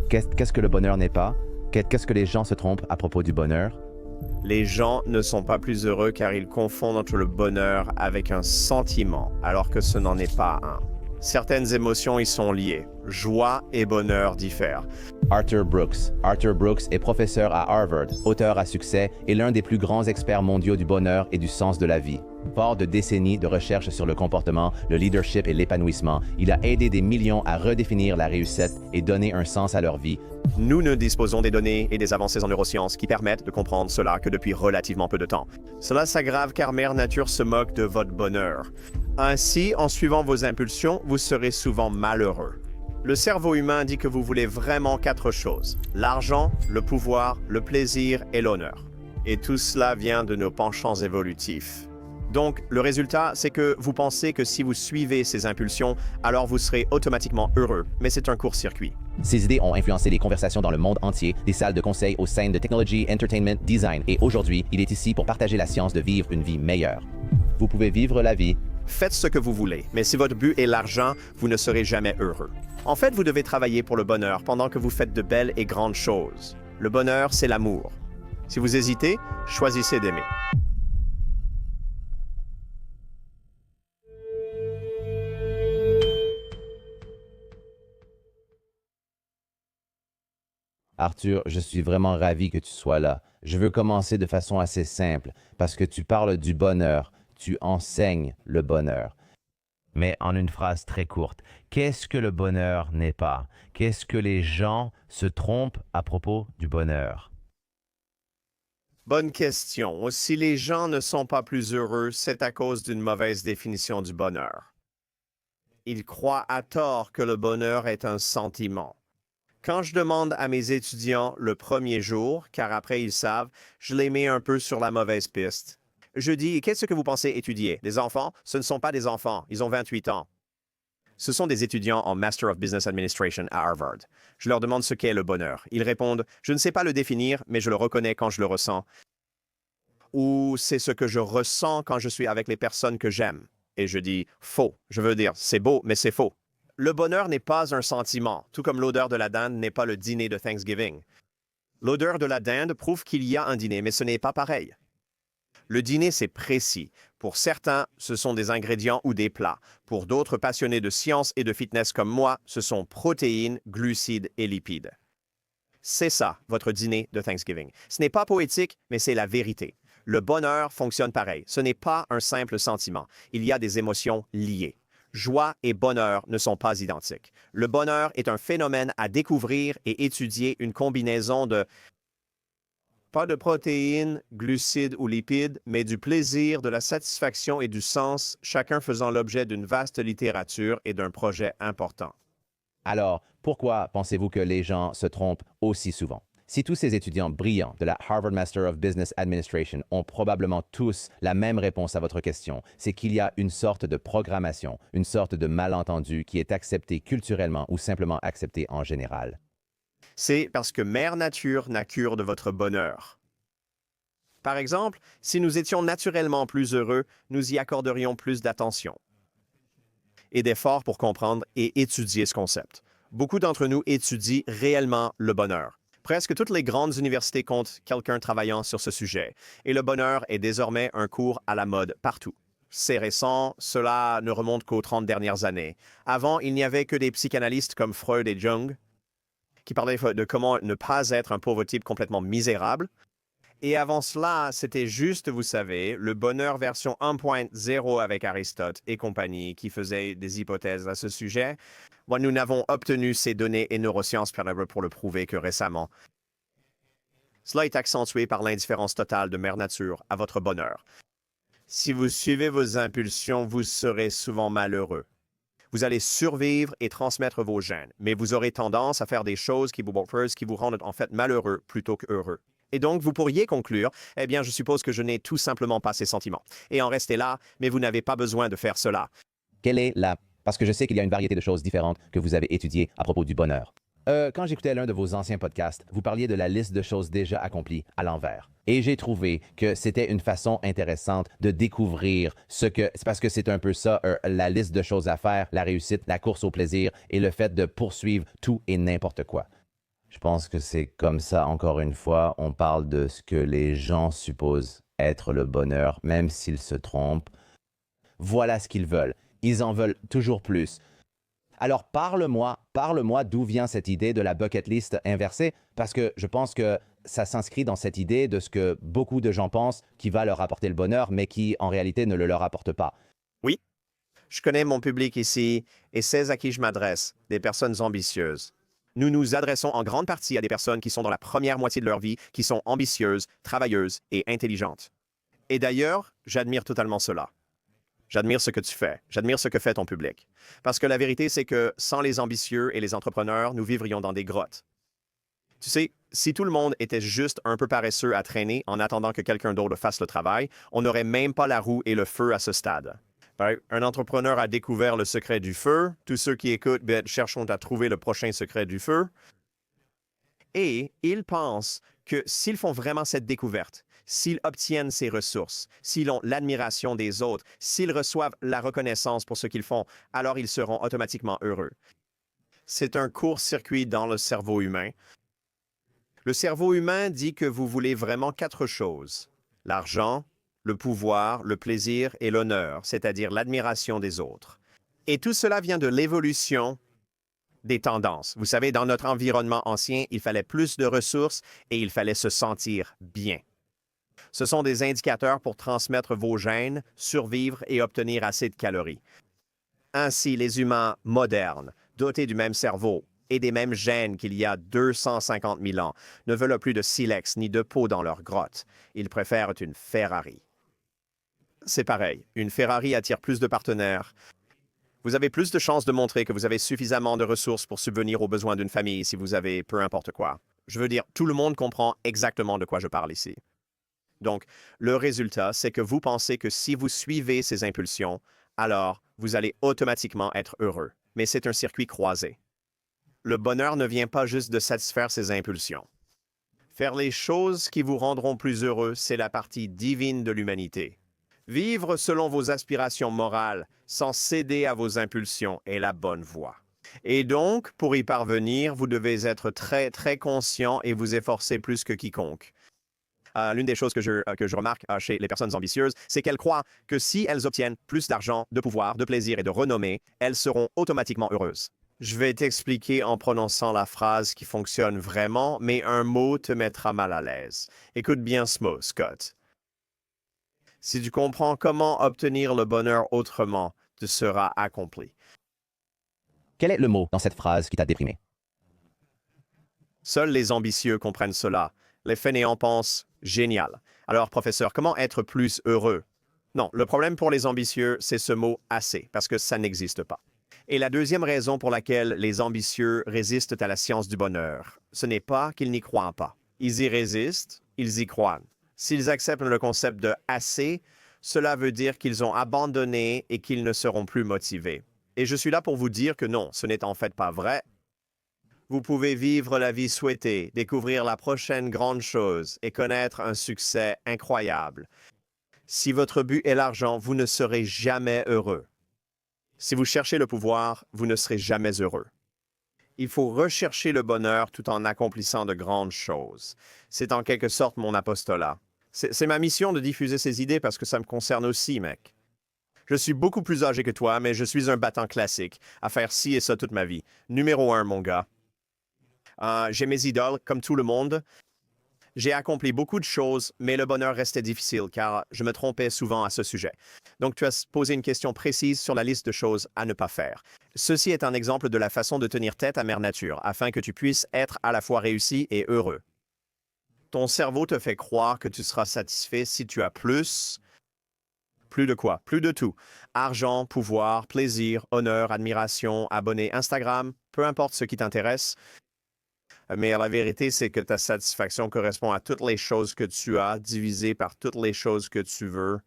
Qu'est-ce que le bonheur n'est pas? Qu'est-ce que les gens se trompent à propos du bonheur? Les gens ne sont pas plus heureux car ils confondent le bonheur avec un sentiment, alors que ce n'en est pas un. Certaines émotions y sont liées. Joie et bonheur diffèrent. Arthur Brooks. Arthur Brooks est professeur à Harvard, auteur à succès et l'un des plus grands experts mondiaux du bonheur et du sens de la vie. Fort de décennies de recherche sur le comportement, le leadership et l'épanouissement, il a aidé des millions à redéfinir la réussite et donner un sens à leur vie. Nous ne disposons des données et des avancées en neurosciences qui permettent de comprendre cela que depuis relativement peu de temps. Cela s'aggrave car Mère Nature se moque de votre bonheur. Ainsi, en suivant vos impulsions, vous serez souvent malheureux. Le cerveau humain dit que vous voulez vraiment 4 choses: l'argent, le pouvoir, le plaisir et l'honneur. Et tout cela vient de nos penchants évolutifs. Donc, le résultat, c'est que vous pensez que si vous suivez ces impulsions, alors vous serez automatiquement heureux, mais c'est un court-circuit. Ces idées ont influencé les conversations dans le monde entier, des salles de conseil aux scènes de technology, entertainment, design, et aujourd'hui, il est ici pour partager la science de vivre une vie meilleure. Vous pouvez vivre la vie. Faites ce que vous voulez, mais si votre but est l'argent, vous ne serez jamais heureux. En fait, vous devez travailler pour le bonheur pendant que vous faites de belles et grandes choses. Le bonheur, c'est l'amour. Si vous hésitez, choisissez d'aimer. Arthur, je suis vraiment ravi que tu sois là. Je veux commencer de façon assez simple, parce que tu parles du bonheur, tu enseignes le bonheur. Mais en une phrase très courte, qu'est-ce que le bonheur n'est pas? Qu'est-ce que les gens se trompent à propos du bonheur? Bonne question. Si les gens ne sont pas plus heureux, c'est à cause d'une mauvaise définition du bonheur. Ils croient à tort que le bonheur est un sentiment. Quand je demande à mes étudiants le premier jour, car après ils savent, je les mets un peu sur la mauvaise piste. Je dis: qu'est-ce que vous pensez étudier? Des enfants? Ce ne sont pas des enfants, ils ont 28 ans. Ce sont des étudiants en Master of Business Administration à Harvard. Je leur demande ce qu'est le bonheur. Ils répondent: je ne sais pas le définir, mais je le reconnais quand je le ressens. Ou c'est ce que je ressens quand je suis avec les personnes que j'aime. Et je dis: faux. Je veux dire, c'est beau, mais c'est faux. Le bonheur n'est pas un sentiment, tout comme l'odeur de la dinde n'est pas le dîner de Thanksgiving. L'odeur de la dinde prouve qu'il y a un dîner, mais ce n'est pas pareil. Le dîner, c'est précis. Pour certains, ce sont des ingrédients ou des plats. Pour d'autres passionnés de science et de fitness comme moi, ce sont protéines, glucides et lipides. C'est ça, votre dîner de Thanksgiving. Ce n'est pas poétique, mais c'est la vérité. Le bonheur fonctionne pareil. Ce n'est pas un simple sentiment. Il y a des émotions liées. Joie et bonheur ne sont pas identiques. Le bonheur est un phénomène à découvrir et étudier, une combinaison de pas de protéines, glucides ou lipides, mais du plaisir, de la satisfaction et du sens, chacun faisant l'objet d'une vaste littérature et d'un projet important. Alors, pourquoi pensez-vous que les gens se trompent aussi souvent? Si tous ces étudiants brillants de la Harvard Master of Business Administration ont probablement tous la même réponse à votre question, c'est qu'il y a une sorte de programmation, une sorte de malentendu qui est accepté culturellement ou simplement accepté en général. C'est parce que Mère Nature n'a cure de votre bonheur. Par exemple, si nous étions naturellement plus heureux, nous y accorderions plus d'attention et d'efforts pour comprendre et étudier ce concept. Beaucoup d'entre nous étudient réellement le bonheur. Presque toutes les grandes universités comptent quelqu'un travaillant sur ce sujet, et le bonheur est désormais un cours à la mode partout. C'est récent, cela ne remonte qu'aux 30 dernières années. Avant, il n'y avait que des psychanalystes comme Freud et Jung qui parlaient de comment ne pas être un pauvre type complètement misérable. Et avant cela, c'était juste, vous savez, le bonheur version 1.0 avec Aristote et compagnie qui faisait des hypothèses à ce sujet. Bon, nous n'avons obtenu ces données et neurosciences pour le prouver que récemment. Cela est accentué par l'indifférence totale de Mère Nature à votre bonheur. Si vous suivez vos impulsions, vous serez souvent malheureux. Vous allez survivre et transmettre vos gènes, mais vous aurez tendance à faire des choses qui vous rendent en fait malheureux plutôt qu'heureux. Et donc, vous pourriez conclure, eh bien, je suppose que je n'ai tout simplement pas ces sentiments. Et en rester là, mais vous n'avez pas besoin de faire cela. Quelle est la... Parce que je sais qu'il y a une variété de choses différentes que vous avez étudiées à propos du bonheur. Quand j'écoutais l'un de vos anciens podcasts, vous parliez de la liste de choses déjà accomplies à l'envers. Et j'ai trouvé que c'était une façon intéressante de découvrir ce que... C'est parce que c'est un peu ça, la liste de choses à faire, la réussite, la course au plaisir et le fait de poursuivre tout et n'importe quoi. Je pense que c'est comme ça, encore une fois, on parle de ce que les gens supposent être le bonheur, même s'ils se trompent. Voilà ce qu'ils veulent. Ils en veulent toujours plus. Alors parle-moi d'où vient cette idée de la bucket list inversée, parce que je pense que ça s'inscrit dans cette idée de ce que beaucoup de gens pensent qui va leur apporter le bonheur, mais qui en réalité ne le leur apporte pas. Oui, je connais mon public ici et c'est à qui je m'adresse, des personnes ambitieuses. Nous nous adressons en grande partie à des personnes qui sont dans la première moitié de leur vie, qui sont ambitieuses, travailleuses et intelligentes. Et d'ailleurs, j'admire totalement cela. J'admire ce que tu fais. J'admire ce que fait ton public. Parce que la vérité, c'est que sans les ambitieux et les entrepreneurs, nous vivrions dans des grottes. Tu sais, si tout le monde était juste un peu paresseux à traîner en attendant que quelqu'un d'autre fasse le travail, on n'aurait même pas la roue et le feu à ce stade. Un entrepreneur a découvert le secret du feu. Tous ceux qui écoutent, cherchons à trouver le prochain secret du feu. Et ils pensent que s'ils font vraiment cette découverte, s'ils obtiennent ces ressources, s'ils ont l'admiration des autres, s'ils reçoivent la reconnaissance pour ce qu'ils font, alors ils seront automatiquement heureux. C'est un court-circuit dans le cerveau humain. Le cerveau humain dit que vous voulez vraiment 4 choses: l'argent, le pouvoir, le plaisir et l'honneur, c'est-à-dire l'admiration des autres. Et tout cela vient de l'évolution des tendances. Vous savez, dans notre environnement ancien, il fallait plus de ressources et il fallait se sentir bien. Ce sont des indicateurs pour transmettre vos gènes, survivre et obtenir assez de calories. Ainsi, les humains modernes, dotés du même cerveau et des mêmes gènes qu'il y a 250 000 ans, ne veulent plus de silex ni de peau dans leur grotte. Ils préfèrent une Ferrari. C'est pareil, une Ferrari attire plus de partenaires. Vous avez plus de chances de montrer que vous avez suffisamment de ressources pour subvenir aux besoins d'une famille si vous avez peu importe quoi. Je veux dire, tout le monde comprend exactement de quoi je parle ici. Donc, le résultat, c'est que vous pensez que si vous suivez ces impulsions, alors vous allez automatiquement être heureux. Mais c'est un circuit croisé. Le bonheur ne vient pas juste de satisfaire ces impulsions. Faire les choses qui vous rendront plus heureux, c'est la partie divine de l'humanité. Vivre selon vos aspirations morales, sans céder à vos impulsions, est la bonne voie. Et donc, pour y parvenir, vous devez être très, très conscient et vous efforcer plus que quiconque. L'une des choses que je remarque chez les personnes ambitieuses, c'est qu'elles croient que si elles obtiennent plus d'argent, de pouvoir, de plaisir et de renommée, elles seront automatiquement heureuses. Je vais t'expliquer en prononçant la phrase qui fonctionne vraiment, mais un mot te mettra mal à l'aise. Écoute bien ce mot, Scott. Si tu comprends comment obtenir le bonheur autrement, tu seras accompli. Quel est le mot dans cette phrase qui t'a déprimé? Seuls les ambitieux comprennent cela. Les fainéants pensent « génial ». Alors, professeur, comment être plus heureux? Non, le problème pour les ambitieux, c'est ce mot « assez », parce que ça n'existe pas. Et la deuxième raison pour laquelle les ambitieux résistent à la science du bonheur, ce n'est pas qu'ils n'y croient pas. Ils y résistent, ils y croient. S'ils acceptent le concept de « assez », cela veut dire qu'ils ont abandonné et qu'ils ne seront plus motivés. Et je suis là pour vous dire que non, ce n'est en fait pas vrai. Vous pouvez vivre la vie souhaitée, découvrir la prochaine grande chose et connaître un succès incroyable. Si votre but est l'argent, vous ne serez jamais heureux. Si vous cherchez le pouvoir, vous ne serez jamais heureux. Il faut rechercher le bonheur tout en accomplissant de grandes choses. C'est en quelque sorte mon apostolat. C'est ma mission de diffuser ces idées parce que ça me concerne aussi, mec. Je suis beaucoup plus âgé que toi, mais je suis un battant classique, à faire ci et ça toute ma vie. Numéro 1, mon gars. J'ai mes idoles, comme tout le monde. J'ai accompli beaucoup de choses, mais le bonheur restait difficile car je me trompais souvent à ce sujet. Donc, tu as posé une question précise sur la liste de choses à ne pas faire. Ceci est un exemple de la façon de tenir tête à Mère Nature, afin que tu puisses être à la fois réussi et heureux. Ton cerveau te fait croire que tu seras satisfait si tu as plus. Plus de quoi? Plus de tout. Argent, pouvoir, plaisir, honneur, admiration, abonnés Instagram, peu importe ce qui t'intéresse. Mais la vérité, c'est que ta satisfaction correspond à toutes les choses que tu as, divisées par toutes les choses que tu veux.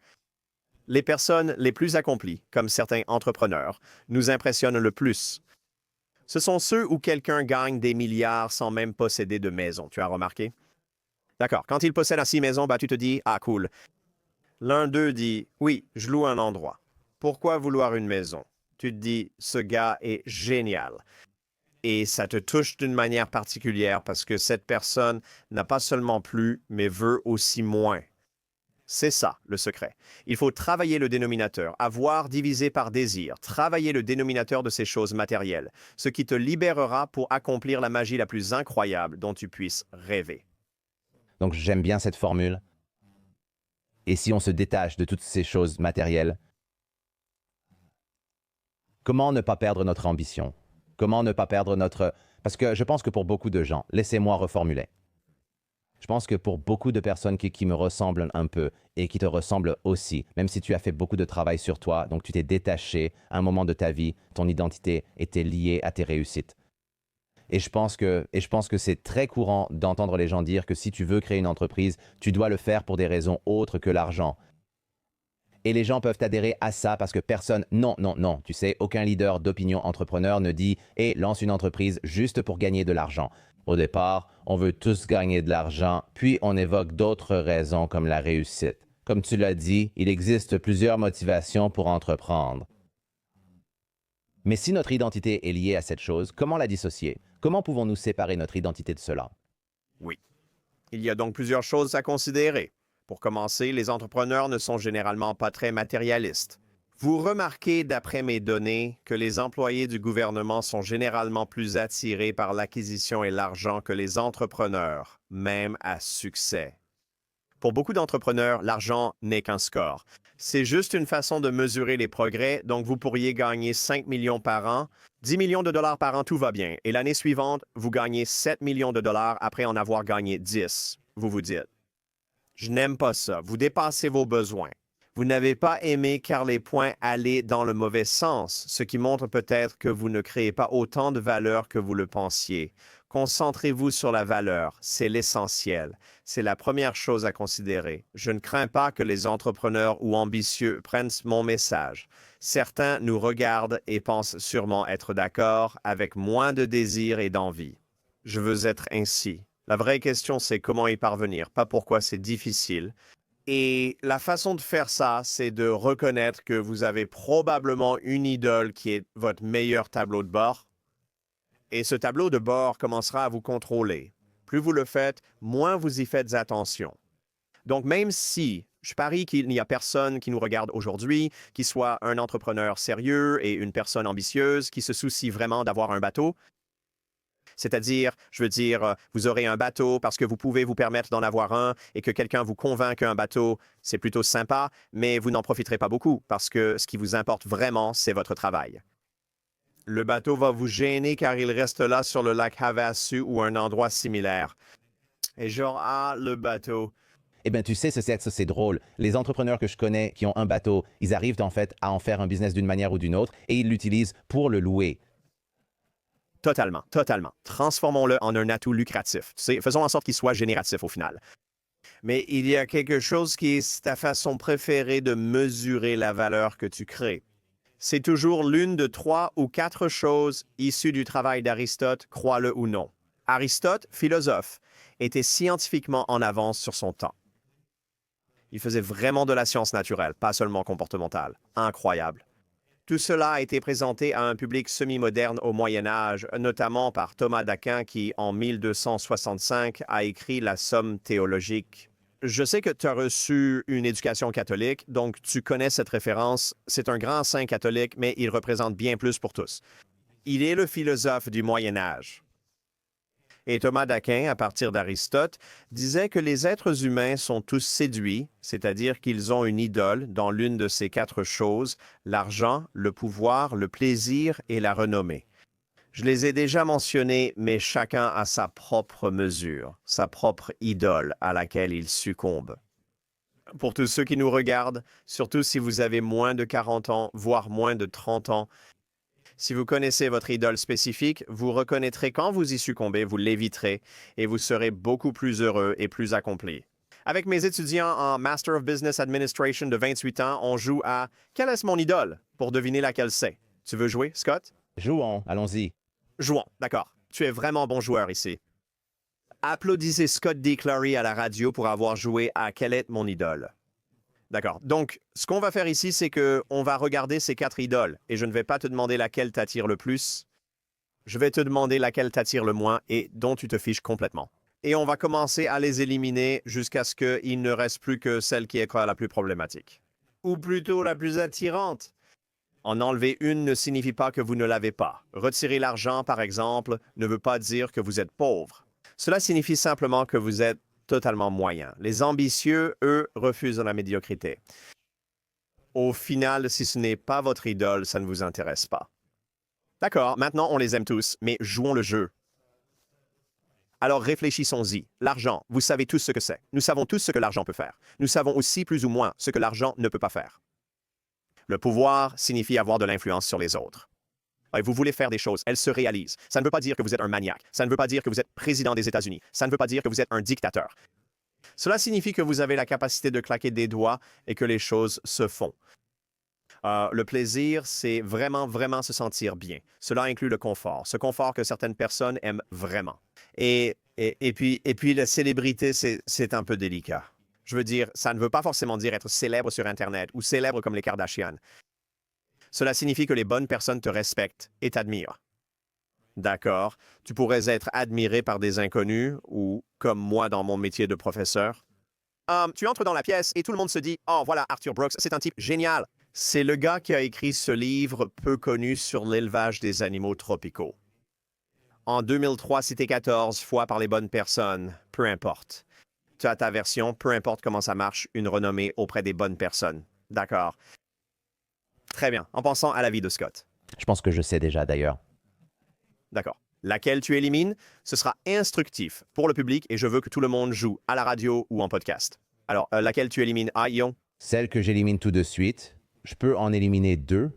Les personnes les plus accomplies, comme certains entrepreneurs, nous impressionnent le plus. Ce sont ceux où quelqu'un gagne des milliards sans même posséder de maison, tu as remarqué? D'accord, quand il possède ainsi maison, tu te dis « Ah, cool ». L'un d'eux dit « Oui, je loue un endroit. Pourquoi vouloir une maison ?» Tu te dis « Ce gars est génial ». Et ça te touche d'une manière particulière parce que cette personne n'a pas seulement plus, mais veut aussi moins. C'est ça, le secret. Il faut travailler le dénominateur, avoir divisé par désir, travailler le dénominateur de ces choses matérielles, ce qui te libérera pour accomplir la magie la plus incroyable dont tu puisses rêver. Donc j'aime bien cette formule. Et si on se détache de toutes ces choses matérielles, comment ne pas perdre notre ambition? Comment ne pas perdre notre... Parce que je pense que pour beaucoup de gens, laissez-moi reformuler. Je pense que pour beaucoup de personnes qui me ressemblent un peu et qui te ressemblent aussi, même si tu as fait beaucoup de travail sur toi, donc tu t'es détaché à un moment de ta vie, ton identité était liée à tes réussites. Et je pense que c'est très courant d'entendre les gens dire que si tu veux créer une entreprise, tu dois le faire pour des raisons autres que l'argent. Et les gens peuvent adhérer à ça parce que personne, non, non, non, tu sais, aucun leader d'opinion entrepreneur ne dit « et lance une entreprise juste pour gagner de l'argent ». Au départ, on veut tous gagner de l'argent, puis on évoque d'autres raisons comme la réussite. Comme tu l'as dit, il existe plusieurs motivations pour entreprendre. Mais si notre identité est liée à cette chose, comment la dissocier? Comment pouvons-nous séparer notre identité de cela? Oui. Il y a donc plusieurs choses à considérer. Pour commencer, les entrepreneurs ne sont généralement pas très matérialistes. Vous remarquez, d'après mes données, que les employés du gouvernement sont généralement plus attirés par l'acquisition et l'argent que les entrepreneurs, même à succès. Pour beaucoup d'entrepreneurs, l'argent n'est qu'un score. C'est juste une façon de mesurer les progrès, donc vous pourriez gagner 5 millions par an, 10 millions de dollars par an, tout va bien. Et l'année suivante, vous gagnez 7 millions de dollars après en avoir gagné 10. Vous vous dites, je n'aime pas ça, vous dépassez vos besoins. Vous n'avez pas aimé car les points allaient dans le mauvais sens, ce qui montre peut-être que vous ne créez pas autant de valeur que vous le pensiez. Concentrez-vous sur la valeur, c'est l'essentiel. C'est la première chose à considérer. Je ne crains pas que les entrepreneurs ou ambitieux prennent mon message. Certains nous regardent et pensent sûrement être d'accord avec moins de désir et d'envie. Je veux être ainsi. La vraie question, c'est comment y parvenir, pas pourquoi c'est difficile. Et la façon de faire ça, c'est de reconnaître que vous avez probablement une idole qui est votre meilleur tableau de bord. Et ce tableau de bord commencera à vous contrôler. Plus vous le faites, moins vous y faites attention. Donc même si je parie qu'il n'y a personne qui nous regarde aujourd'hui, qui soit un entrepreneur sérieux et une personne ambitieuse, qui se soucie vraiment d'avoir un bateau, c'est-à-dire, je veux dire, vous aurez un bateau parce que vous pouvez vous permettre d'en avoir un et que quelqu'un vous convainc qu'un bateau, c'est plutôt sympa, mais vous n'en profiterez pas beaucoup parce que ce qui vous importe vraiment, c'est votre travail. Le bateau va vous gêner car il reste là sur le lac Havasu ou un endroit similaire. Et genre, ah, le bateau. Eh bien, tu sais, c'est drôle. Les entrepreneurs que je connais qui ont un bateau, ils arrivent en fait à en faire un business d'une manière ou d'une autre et ils l'utilisent pour le louer. Totalement, totalement. Transformons-le en un atout lucratif. Tu sais, faisons en sorte qu'il soit génératif au final. Mais il y a quelque chose qui est ta façon préférée de mesurer la valeur que tu crées. C'est toujours l'une de 3 ou 4 choses issues du travail d'Aristote, crois-le ou non. Aristote, philosophe, était scientifiquement en avance sur son temps. Il faisait vraiment de la science naturelle, pas seulement comportementale. Incroyable. Tout cela a été présenté à un public semi-moderne au Moyen Âge, notamment par Thomas d'Aquin qui, en 1265, a écrit la Somme théologique. Je sais que tu as reçu une éducation catholique, donc tu connais cette référence. C'est un grand saint catholique, mais il représente bien plus pour tous. Il est le philosophe du Moyen Âge. Et Thomas d'Aquin, à partir d'Aristote, disait que les êtres humains sont tous séduits, c'est-à-dire qu'ils ont une idole dans l'une de ces 4 choses, l'argent, le pouvoir, le plaisir et la renommée. Je les ai déjà mentionnés, mais chacun a sa propre mesure, sa propre idole à laquelle il succombe. Pour tous ceux qui nous regardent, surtout si vous avez moins de 40 ans, voire moins de 30 ans, si vous connaissez votre idole spécifique, vous reconnaîtrez quand vous y succombez, vous l'éviterez et vous serez beaucoup plus heureux et plus accompli. Avec mes étudiants en Master of Business Administration de 28 ans, on joue à « Quelle est mon idole ?» pour deviner laquelle c'est. Tu veux jouer, Scott? Jouons, allons-y. Jouons, d'accord. Tu es vraiment bon joueur ici. Applaudissez Scott D. Clary à la radio pour avoir joué à « Quelle est mon idole ?» D'accord. Donc, ce qu'on va faire ici, c'est qu'on va regarder ces 4 idoles et je ne vais pas te demander laquelle t'attire le plus. Je vais te demander laquelle t'attire le moins et dont tu te fiches complètement. Et on va commencer à les éliminer jusqu'à ce qu'il ne reste plus que celle qui est la plus problématique. Ou plutôt la plus attirante. En enlever une ne signifie pas que vous ne l'avez pas. Retirer l'argent, par exemple, ne veut pas dire que vous êtes pauvre. Cela signifie simplement que vous êtes totalement moyen. Les ambitieux, eux, refusent la médiocrité. Au final, si ce n'est pas votre idole, ça ne vous intéresse pas. D'accord, maintenant on les aime tous, mais jouons le jeu. Alors réfléchissons-y. L'argent, vous savez tous ce que c'est. Nous savons tous ce que l'argent peut faire. Nous savons aussi plus ou moins ce que l'argent ne peut pas faire. Le pouvoir signifie avoir de l'influence sur les autres. Et vous voulez faire des choses, elles se réalisent. Ça ne veut pas dire que vous êtes un maniaque. Ça ne veut pas dire que vous êtes président des États-Unis. Ça ne veut pas dire que vous êtes un dictateur. Cela signifie que vous avez la capacité de claquer des doigts et que les choses se font. Le plaisir, c'est vraiment se sentir bien. Cela inclut le confort, ce confort que certaines personnes aiment vraiment. Et puis la célébrité, c'est un peu délicat. Je veux dire, ça ne veut pas forcément dire être célèbre sur Internet ou célèbre comme les Kardashians. Cela signifie que les bonnes personnes te respectent et t'admirent. D'accord, tu pourrais être admiré par des inconnus ou, comme moi dans mon métier de professeur. Tu entres dans la pièce et tout le monde se dit « Oh, voilà Arthur Brooks, c'est un type génial !» C'est le gars qui a écrit ce livre peu connu sur l'élevage des animaux tropicaux. En 2003, cité 14 fois par les bonnes personnes, peu importe. Tu as ta version, peu importe comment ça marche, une renommée auprès des bonnes personnes. D'accord. Très bien, en pensant à la vie de Scott. Je pense que je sais déjà d'ailleurs. D'accord. Laquelle tu élimines, ce sera instructif pour le public et je veux que tout le monde joue à la radio ou en podcast. Alors, laquelle tu élimines, Ion? Celle que j'élimine tout de suite, je peux en éliminer 2.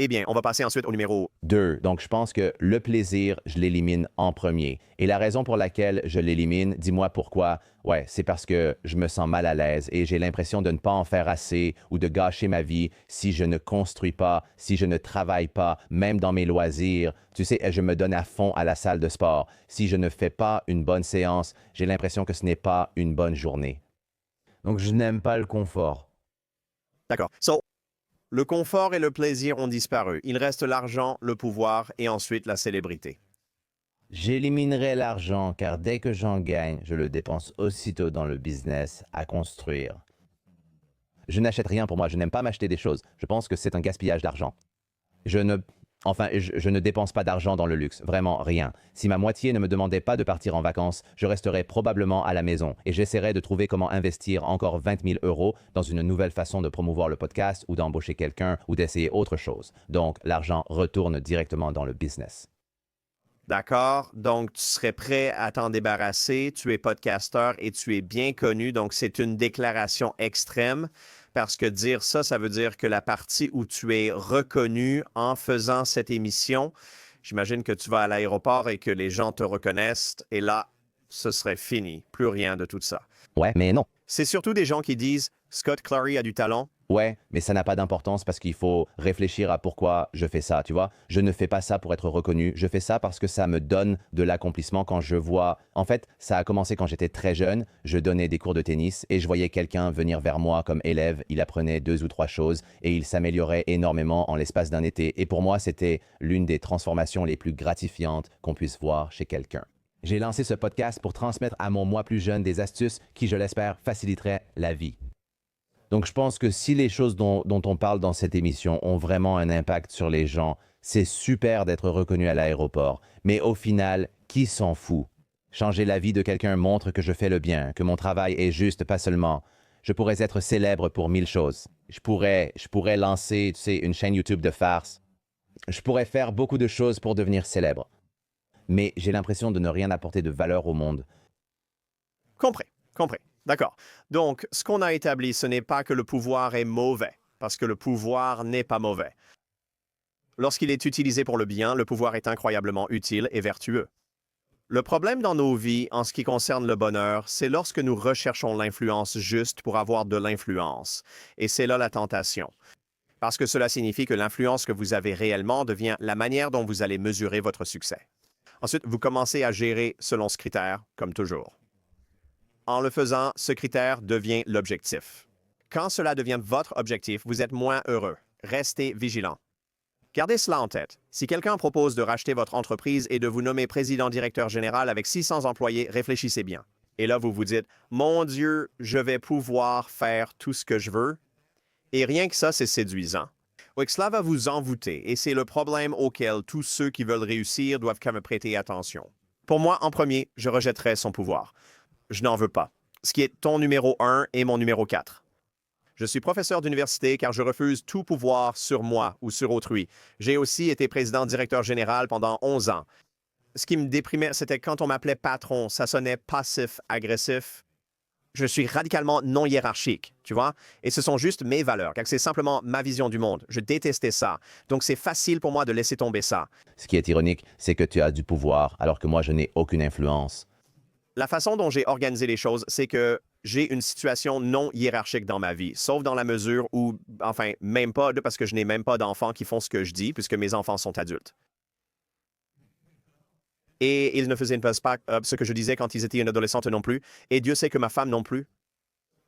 Eh bien, on va passer ensuite au numéro 2. Donc, je pense que le plaisir, je l'élimine en premier. Et la raison pour laquelle je l'élimine, dis-moi pourquoi. Ouais, c'est parce que je me sens mal à l'aise et j'ai l'impression de ne pas en faire assez ou de gâcher ma vie si je ne construis pas, si je ne travaille pas, même dans mes loisirs. Tu sais, je me donne à fond à la salle de sport. Si je ne fais pas une bonne séance, j'ai l'impression que ce n'est pas une bonne journée. Donc, je n'aime pas le confort. D'accord. So, le confort et le plaisir ont disparu. Il reste l'argent, le pouvoir et ensuite la célébrité. J'éliminerai l'argent car dès que j'en gagne, je le dépense aussitôt dans le business à construire. Je n'achète rien pour moi, je n'aime pas m'acheter des choses. Je pense que c'est un gaspillage d'argent. Je ne dépense pas d'argent dans le luxe, vraiment rien. Si ma moitié ne me demandait pas de partir en vacances, je resterais probablement à la maison et j'essaierais de trouver comment investir encore 20 000 € dans une nouvelle façon de promouvoir le podcast ou d'embaucher quelqu'un ou d'essayer autre chose. Donc, l'argent retourne directement dans le business. D'accord? Donc, tu serais prêt à t'en débarrasser. Tu es podcasteur et tu es bien connu. Donc, c'est une déclaration extrême. Parce que dire ça, ça veut dire que la partie où tu es reconnu en faisant cette émission, j'imagine que tu vas à l'aéroport et que les gens te reconnaissent. Et là, ce serait fini. Plus rien de tout ça. Ouais, mais non. C'est surtout des gens qui disent « Scott Clary a du talent ». Ouais, mais ça n'a pas d'importance parce qu'il faut réfléchir à pourquoi je fais ça, tu vois. Je ne fais pas ça pour être reconnu, je fais ça parce que ça me donne de l'accomplissement quand je vois... En fait, ça a commencé quand j'étais très jeune, je donnais des cours de tennis et je voyais quelqu'un venir vers moi comme élève, il apprenait 2 ou 3 choses et il s'améliorait énormément en l'espace d'un été. Et pour moi, c'était l'une des transformations les plus gratifiantes qu'on puisse voir chez quelqu'un. J'ai lancé ce podcast pour transmettre à mon moi plus jeune des astuces qui, je l'espère, faciliteraient la vie. Donc, je pense que si les choses dont on parle dans cette émission ont vraiment un impact sur les gens, c'est super d'être reconnu à l'aéroport. Mais au final, qui s'en fout? Changer la vie de quelqu'un montre que je fais le bien, que mon travail est juste, pas seulement. Je pourrais être célèbre pour 1000 choses. Je pourrais lancer, tu sais, une chaîne YouTube de farce. Je pourrais faire beaucoup de choses pour devenir célèbre. Mais j'ai l'impression de ne rien apporter de valeur au monde. Compris. D'accord. Donc, ce qu'on a établi, ce n'est pas que le pouvoir est mauvais, parce que le pouvoir n'est pas mauvais. Lorsqu'il est utilisé pour le bien, le pouvoir est incroyablement utile et vertueux. Le problème dans nos vies, en ce qui concerne le bonheur, c'est lorsque nous recherchons l'influence juste pour avoir de l'influence. Et c'est là la tentation. Parce que cela signifie que l'influence que vous avez réellement devient la manière dont vous allez mesurer votre succès. Ensuite, vous commencez à gérer selon ce critère, comme toujours. En le faisant, ce critère devient l'objectif. Quand cela devient votre objectif, vous êtes moins heureux. Restez vigilant. Gardez cela en tête. Si quelqu'un propose de racheter votre entreprise et de vous nommer président-directeur général avec 600 employés, réfléchissez bien. Et là, vous vous dites, mon Dieu, je vais pouvoir faire tout ce que je veux. Et rien que ça, c'est séduisant. Oui, que cela va vous envoûter, et c'est le problème auquel tous ceux qui veulent réussir doivent quand même prêter attention. Pour moi, en premier, je rejetterai son pouvoir. Je n'en veux pas. Ce qui est ton numéro 1 et mon numéro 4. Je suis professeur d'université car je refuse tout pouvoir sur moi ou sur autrui. J'ai aussi été président-directeur général pendant 11 ans. Ce qui me déprimait, c'était quand on m'appelait patron, ça sonnait passif-agressif. Je suis radicalement non hiérarchique, tu vois? Et ce sont juste mes valeurs, car c'est simplement ma vision du monde. Je détestais ça. Donc c'est facile pour moi de laisser tomber ça. Ce qui est ironique, c'est que tu as du pouvoir alors que moi je n'ai aucune influence. La façon dont j'ai organisé les choses, c'est que j'ai une situation non hiérarchique dans ma vie, sauf dans la mesure où, enfin, même pas, parce que je n'ai même pas d'enfants qui font ce que je dis, puisque mes enfants sont adultes. Et ils ne faisaient pas ce que je disais quand ils étaient une adolescente non plus, et Dieu sait que ma femme non plus.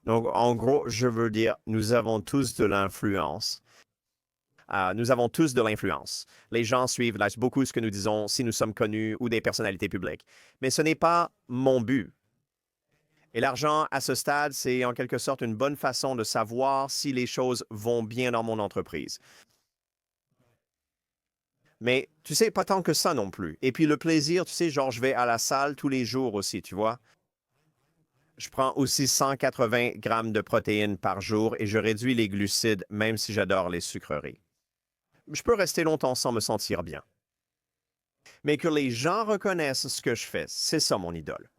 Donc, en gros, je veux dire, nous avons tous de l'influence. Nous avons tous de l'influence. Les gens suivent beaucoup ce que nous disons si nous sommes connus ou des personnalités publiques. Mais ce n'est pas mon but. Et l'argent, à ce stade, c'est en quelque sorte une bonne façon de savoir si les choses vont bien dans mon entreprise. Mais tu sais, pas tant que ça non plus. Et puis le plaisir, tu sais, genre, je vais à la salle tous les jours aussi, tu vois. Je prends aussi 180 grammes de protéines par jour et je réduis les glucides, même si j'adore les sucreries. Je peux rester longtemps sans me sentir bien. Mais que les gens reconnaissent ce que je fais, c'est ça mon idole.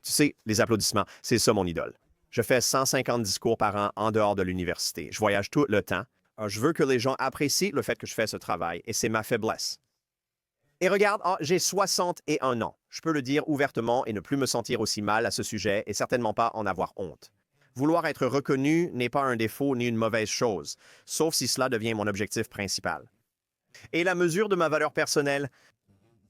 Tu sais, les applaudissements, c'est ça mon idole. Je fais 150 discours par an en dehors de l'université. Je voyage tout le temps. Je veux que les gens apprécient le fait que je fais ce travail et c'est ma faiblesse. Et regarde, j'ai 61 ans. Je peux le dire ouvertement et ne plus me sentir aussi mal à ce sujet et certainement pas en avoir honte. Vouloir être reconnu n'est pas un défaut ni une mauvaise chose, sauf si cela devient mon objectif principal. Et la mesure de ma valeur personnelle,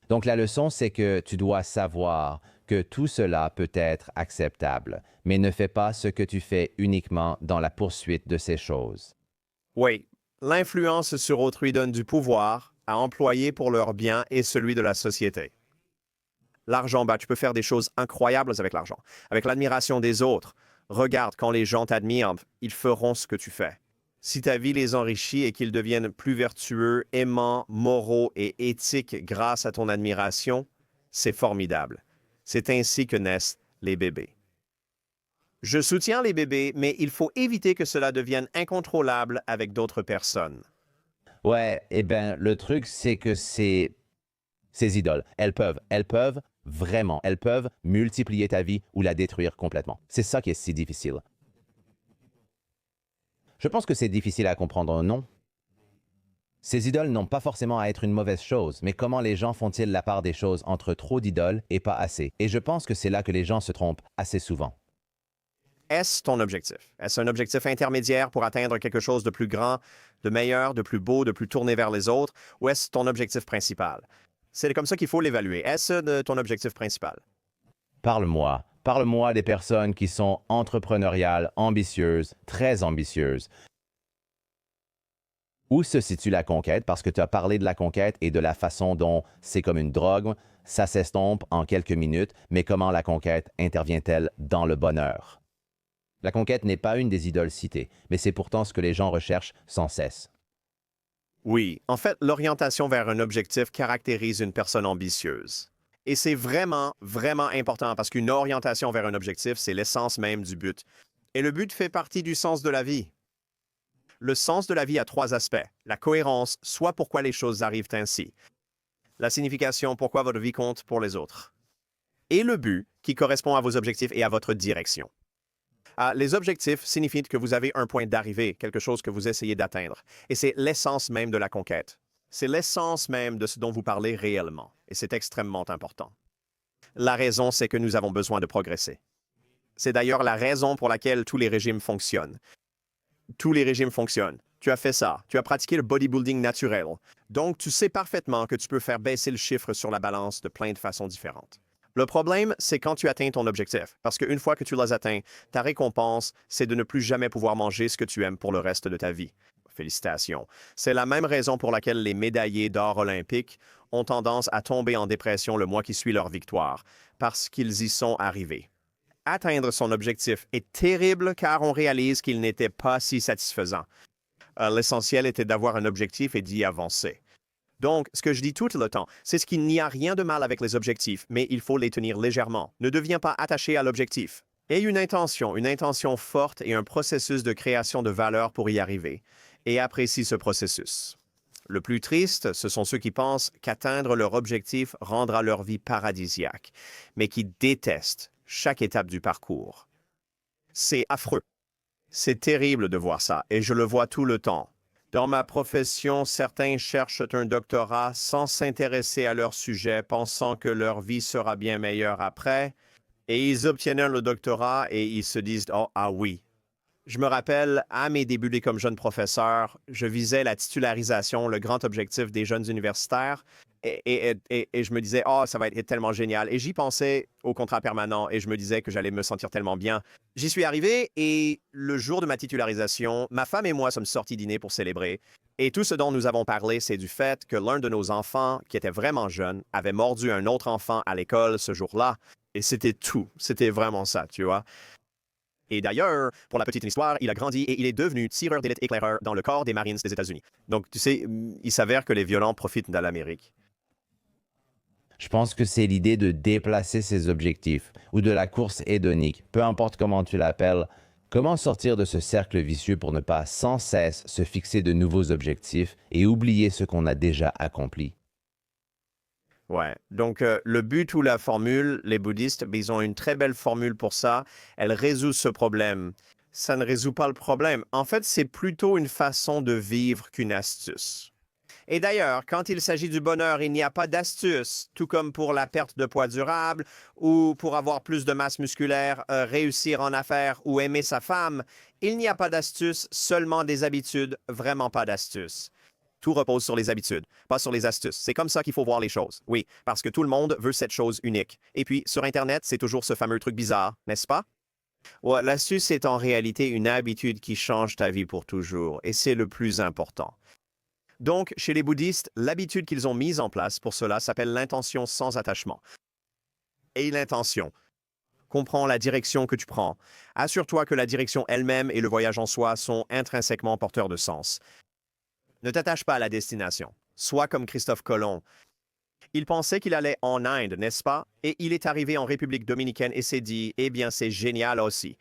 Donc la leçon, c'est que tu dois savoir que tout cela peut être acceptable, mais ne fais pas ce que tu fais uniquement dans la poursuite de ces choses. oui, l'influence sur autrui donne du pouvoir à employer pour leur bien et celui de la société. L'argent, tu peux faire des choses incroyables avec l'argent, avec l'admiration des autres. Regarde, quand les gens t'admirent, ils feront ce que tu fais. Si ta vie les enrichit et qu'ils deviennent plus vertueux, aimants, moraux et éthiques grâce à ton admiration, c'est formidable. C'est ainsi que naissent les bébés. Je soutiens les bébés, mais il faut éviter que cela devienne incontrôlable avec d'autres personnes. Ouais, eh bien, le truc, c'est que ces idoles, elles peuvent vraiment, elles peuvent multiplier ta vie ou la détruire complètement. C'est ça qui est si difficile. Je pense que c'est difficile à comprendre, non? Ces idoles n'ont pas forcément à être une mauvaise chose, mais comment les gens font-ils la part des choses entre trop d'idoles et pas assez? Et je pense que c'est là que les gens se trompent assez souvent. Est-ce ton objectif? Est-ce un objectif intermédiaire pour atteindre quelque chose de plus grand, de meilleur, de plus beau, de plus tourné vers les autres, ou est-ce ton objectif principal? C'est comme ça qu'il faut l'évaluer. Est-ce ton objectif principal? Parle-moi des personnes qui sont entrepreneuriales, ambitieuses, très ambitieuses. Où se situe la conquête? Parce que tu as parlé de la conquête et de la façon dont c'est comme une drogue, ça s'estompe en quelques minutes, mais comment la conquête intervient-elle dans le bonheur? La conquête n'est pas une des idoles citées, mais c'est pourtant ce que les gens recherchent sans cesse. Oui, en fait, l'orientation vers un objectif caractérise une personne ambitieuse. Et c'est vraiment, vraiment important parce qu'une orientation vers un objectif, c'est l'essence même du but. Et le but fait partie du sens de la vie. Le sens de la vie a trois aspects. La cohérence, soit pourquoi les choses arrivent ainsi. La signification, pourquoi votre vie compte pour les autres. Et le but, qui correspond à vos objectifs et à votre direction. Les objectifs signifient que vous avez un point d'arrivée, quelque chose que vous essayez d'atteindre. Et c'est l'essence même de la conquête. C'est l'essence même de ce dont vous parlez réellement. Et c'est extrêmement important. La raison, c'est que nous avons besoin de progresser. C'est d'ailleurs la raison pour laquelle tous les régimes fonctionnent. Tous les régimes fonctionnent. Tu as fait ça. Tu as pratiqué le bodybuilding naturel. Donc, tu sais parfaitement que tu peux faire baisser le chiffre sur la balance de plein de façons différentes. Le problème, c'est quand tu atteins ton objectif, parce qu'une fois que tu l'as atteint, ta récompense, c'est de ne plus jamais pouvoir manger ce que tu aimes pour le reste de ta vie. Félicitations. C'est la même raison pour laquelle les médaillés d'or olympiques ont tendance à tomber en dépression le mois qui suit leur victoire, parce qu'ils y sont arrivés. Atteindre son objectif est terrible car on réalise qu'il n'était pas si satisfaisant. L'essentiel était d'avoir un objectif et d'y avancer. Donc, ce que je dis tout le temps, c'est qu'il n'y a rien de mal avec les objectifs, mais il faut les tenir légèrement. Ne deviens pas attaché à l'objectif. Aie une intention forte et un processus de création de valeur pour y arriver. Et apprécie ce processus. Le plus triste, ce sont ceux qui pensent qu'atteindre leur objectif rendra leur vie paradisiaque, mais qui détestent chaque étape du parcours. C'est affreux. C'est terrible de voir ça, et je le vois tout le temps. Dans ma profession, certains cherchent un doctorat sans s'intéresser à leur sujet, pensant que leur vie sera bien meilleure après, et ils obtiennent le doctorat et ils se disent « Oh, ah oui ». Je me rappelle, à mes débuts comme jeune professeur, je visais la titularisation, le grand objectif des jeunes universitaires, et je me disais « Oh, ça va être tellement génial ». Et j'y pensais au contrat permanent et je me disais que j'allais me sentir tellement bien. J'y suis arrivé et le jour de ma titularisation, ma femme et moi sommes sortis dîner pour célébrer. Et tout ce dont nous avons parlé, c'est du fait que l'un de nos enfants, qui était vraiment jeune, avait mordu un autre enfant à l'école ce jour-là. Et c'était tout. C'était vraiment ça, tu vois. Et d'ailleurs, pour la petite histoire, il a grandi et il est devenu tireur d'élite éclaireur dans le corps des Marines des États-Unis. Donc, tu sais, il s'avère que les violents profitent de l'Amérique. Je pense que c'est l'idée de déplacer ses objectifs ou de la course hédonique, peu importe comment tu l'appelles. Comment sortir de ce cercle vicieux pour ne pas sans cesse se fixer de nouveaux objectifs et oublier ce qu'on a déjà accompli? Ouais. Donc, le but ou la formule, les bouddhistes, ils ont une très belle formule pour ça. Elle résout ce problème. Ça ne résout pas le problème. En fait, c'est plutôt une façon de vivre qu'une astuce. Et d'ailleurs, quand il s'agit du bonheur, il n'y a pas d'astuce, tout comme pour la perte de poids durable ou pour avoir plus de masse musculaire, réussir en affaires ou aimer sa femme. Il n'y a pas d'astuce, seulement des habitudes, vraiment pas d'astuce. Tout repose sur les habitudes, pas sur les astuces. C'est comme ça qu'il faut voir les choses. Oui, parce que tout le monde veut cette chose unique. Et puis, sur Internet, c'est toujours ce fameux truc bizarre, n'est-ce pas? Ouais, l'astuce est en réalité une habitude qui change ta vie pour toujours, et c'est le plus important. Donc, chez les bouddhistes, l'habitude qu'ils ont mise en place pour cela s'appelle l'intention sans attachement. Et l'intention. Comprends la direction que tu prends. Assure-toi que la direction elle-même et le voyage en soi sont intrinsèquement porteurs de sens. Ne t'attache pas à la destination. Sois comme Christophe Colomb. Il pensait qu'il allait en Inde, n'est-ce pas? Et il est arrivé en République dominicaine et s'est dit, eh bien, c'est génial aussi.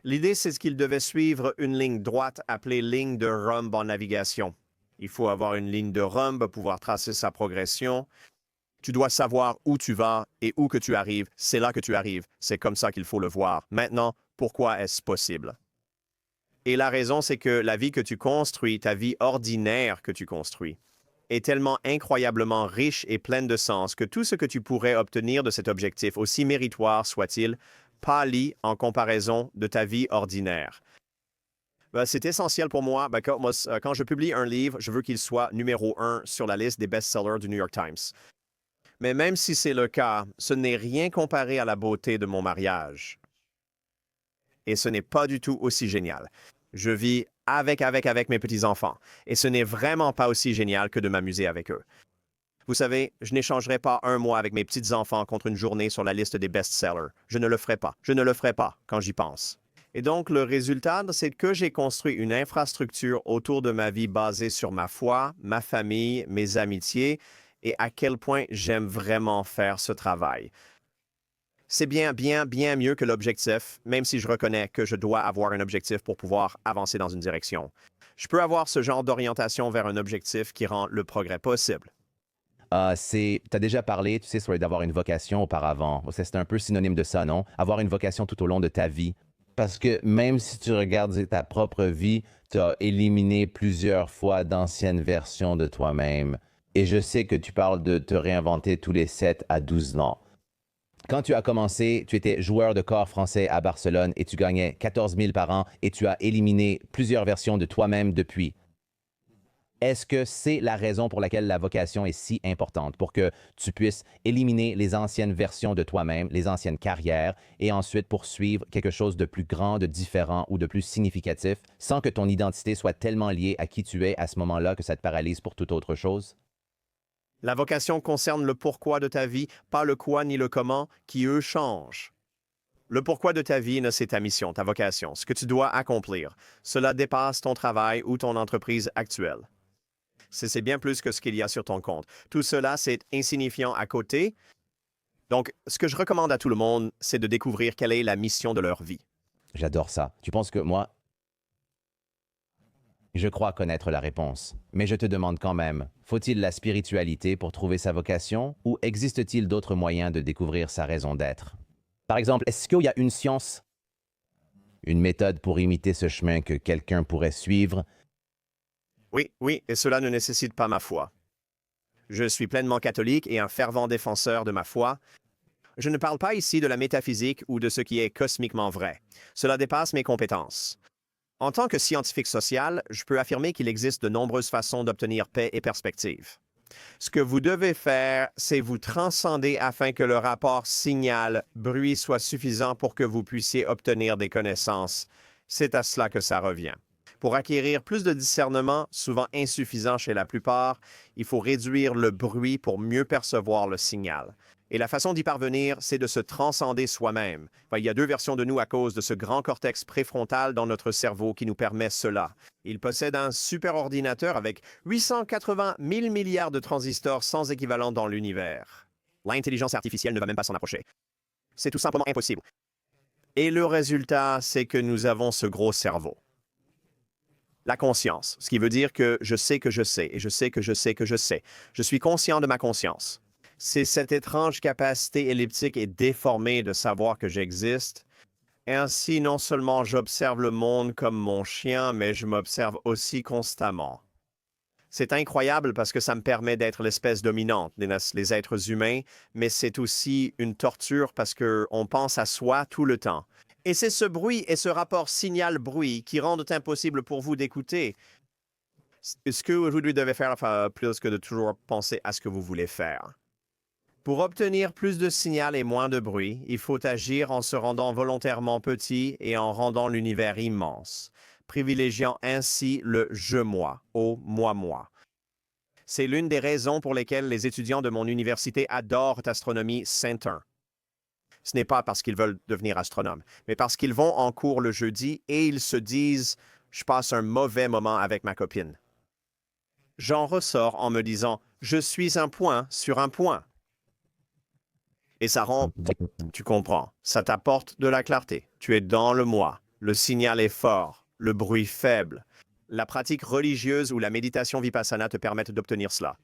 L'idée, c'est qu'il devait suivre une ligne droite appelée ligne de rhumbe en navigation. Il faut avoir une ligne de rhumbe pour pouvoir tracer sa progression. Tu dois savoir où tu vas et où que tu arrives. C'est là que tu arrives. C'est comme ça qu'il faut le voir. Maintenant, pourquoi est-ce possible? Et la raison, c'est que la vie que tu construis, ta vie ordinaire que tu construis, est tellement incroyablement riche et pleine de sens que tout ce que tu pourrais obtenir de cet objectif, aussi méritoire soit-il, pâlit en comparaison de ta vie ordinaire. C'est essentiel pour moi. Quand je publie un livre, je veux qu'il soit numéro 1 sur la liste des best-sellers du New York Times. Mais même si c'est le cas, ce n'est rien comparé à la beauté de mon mariage. Et ce n'est pas du tout aussi génial. Je vis avec mes petits-enfants. Et ce n'est vraiment pas aussi génial que de m'amuser avec eux. Vous savez, je n'échangerai pas un mois avec mes petits-enfants contre une journée sur la liste des best-sellers. Je ne le ferai pas. Je ne le ferai pas quand j'y pense. Et donc, le résultat, c'est que j'ai construit une infrastructure autour de ma vie basée sur ma foi, ma famille, mes amitiés et à quel point j'aime vraiment faire ce travail. C'est bien mieux que l'objectif, même si je reconnais que je dois avoir un objectif pour pouvoir avancer dans une direction. Je peux avoir ce genre d'orientation vers un objectif qui rend le progrès possible. Tu as déjà parlé, tu sais, sur d'avoir une vocation auparavant. C'est un peu synonyme de ça, non? Avoir une vocation tout au long de ta vie. Parce que même si tu regardes ta propre vie, tu as éliminé plusieurs fois d'anciennes versions de toi-même. Et je sais que tu parles de te réinventer tous les 7 à 12 ans. Quand tu as commencé, tu étais joueur de corps français à Barcelone et tu gagnais 14 000 par an et tu as éliminé plusieurs versions de toi-même depuis. Est-ce que c'est la raison pour laquelle la vocation est si importante, pour que tu puisses éliminer les anciennes versions de toi-même, les anciennes carrières, et ensuite poursuivre quelque chose de plus grand, de différent ou de plus significatif, sans que ton identité soit tellement liée à qui tu es à ce moment-là que ça te paralyse pour toute autre chose? La vocation concerne le pourquoi de ta vie, pas le quoi ni le comment, qui eux changent. Le pourquoi de ta vie, c'est ta mission, ta vocation, ce que tu dois accomplir. Cela dépasse ton travail ou ton entreprise actuelle. C'est bien plus que ce qu'il y a sur ton compte. Tout cela, c'est insignifiant à côté. Donc, ce que je recommande à tout le monde, c'est de découvrir quelle est la mission de leur vie. J'adore ça. Tu penses que moi, je crois connaître la réponse. Mais je te demande quand même, faut-il la spiritualité pour trouver sa vocation ou existe-t-il d'autres moyens de découvrir sa raison d'être? Par exemple, est-ce qu'il y a une science, une méthode pour imiter ce chemin que quelqu'un pourrait suivre? Oui, et cela ne nécessite pas ma foi. Je suis pleinement catholique et un fervent défenseur de ma foi. Je ne parle pas ici de la métaphysique ou de ce qui est cosmiquement vrai. Cela dépasse mes compétences. En tant que scientifique social, je peux affirmer qu'il existe de nombreuses façons d'obtenir paix et perspective. Ce que vous devez faire, c'est vous transcender afin que le rapport signal-bruit soit suffisant pour que vous puissiez obtenir des connaissances. C'est à cela que ça revient. Pour acquérir plus de discernement, souvent insuffisant chez la plupart, il faut réduire le bruit pour mieux percevoir le signal. Et la façon d'y parvenir, c'est de se transcender soi-même. Il y a deux versions de nous à cause de ce grand cortex préfrontal dans notre cerveau qui nous permet cela. Il possède un superordinateur avec 880 000 milliards de transistors sans équivalent dans l'univers. L'intelligence artificielle ne va même pas s'en approcher. C'est tout simplement impossible. Et le résultat, c'est que nous avons ce gros cerveau. La conscience, ce qui veut dire que je sais que je sais, et je sais que je sais que je sais. Je suis conscient de ma conscience. C'est cette étrange capacité elliptique et déformée de savoir que j'existe. Ainsi, non seulement j'observe le monde comme mon chien, mais je m'observe aussi constamment. C'est incroyable parce que ça me permet d'être l'espèce dominante des êtres humains, mais c'est aussi une torture parce qu'on pense à soi tout le temps. Et c'est ce bruit et ce rapport signal-bruit qui rendent impossible pour vous d'écouter. Ce que vous devez faire plus que de toujours penser à ce que vous voulez faire. Pour obtenir plus de signal et moins de bruit, il faut agir en se rendant volontairement petit et en rendant l'univers immense, privilégiant ainsi le « je-moi » au « moi-moi ». C'est l'une des raisons pour lesquelles les étudiants de mon université adorent Astronomie Center. Ce n'est pas parce qu'ils veulent devenir astronomes, mais parce qu'ils vont en cours le jeudi et ils se disent « je passe un mauvais moment avec ma copine ». J'en ressors en me disant « je suis un point sur un point ». Et ça rend, tu comprends, ça t'apporte de la clarté. Tu es dans le moi. Le signal est fort, le bruit faible. La pratique religieuse ou la méditation vipassana te permettent d'obtenir cela.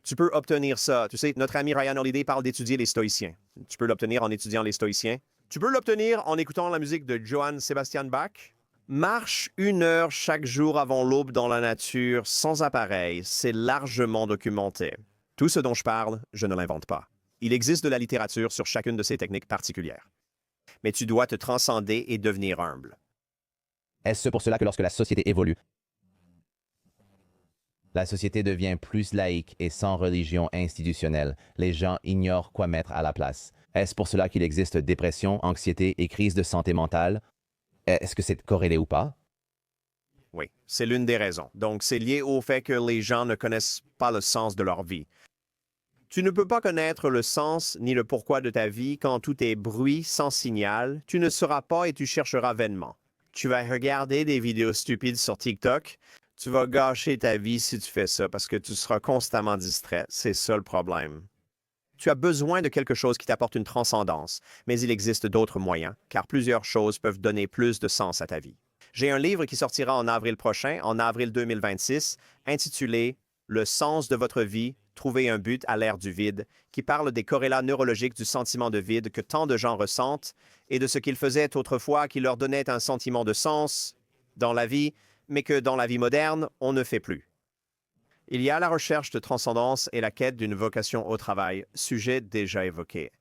Tu peux obtenir ça. Tu sais, notre ami Ryan Holiday parle d'étudier les stoïciens. Tu peux l'obtenir en étudiant les stoïciens. Tu peux l'obtenir en écoutant la musique de Johann Sebastian Bach. Marche 1 heure chaque jour avant l'aube dans la nature, sans appareil. C'est largement documenté. Tout ce dont je parle, je ne l'invente pas. Il existe de la littérature sur chacune de ces techniques particulières. Mais tu dois te transcender et devenir humble. Est-ce pour cela que lorsque la société évolue, la société devient plus laïque et sans religion institutionnelle, les gens ignorent quoi mettre à la place? Est-ce pour cela qu'il existe dépression, anxiété et crise de santé mentale? Est-ce que c'est corrélé ou pas? Oui, c'est l'une des raisons. Donc, c'est lié au fait que les gens ne connaissent pas le sens de leur vie. Tu ne peux pas connaître le sens ni le pourquoi de ta vie quand tout est bruit sans signal. Tu ne sauras pas et tu chercheras vainement. Tu vas regarder des vidéos stupides sur TikTok. Tu vas gâcher ta vie si tu fais ça parce que tu seras constamment distrait. C'est ça le problème. Tu as besoin de quelque chose qui t'apporte une transcendance, mais il existe d'autres moyens, car plusieurs choses peuvent donner plus de sens à ta vie. J'ai un livre qui sortira en avril prochain, en avril 2026, intitulé « Le sens de votre vie, trouver un but à l'ère du vide », qui parle des corrélats neurologiques du sentiment de vide que tant de gens ressentent et de ce qu'ils faisaient autrefois qui leur donnait un sentiment de sens dans la vie, mais que dans la vie moderne, on ne fait plus. Il y a la recherche de transcendance et la quête d'une vocation au travail, sujet déjà évoqué.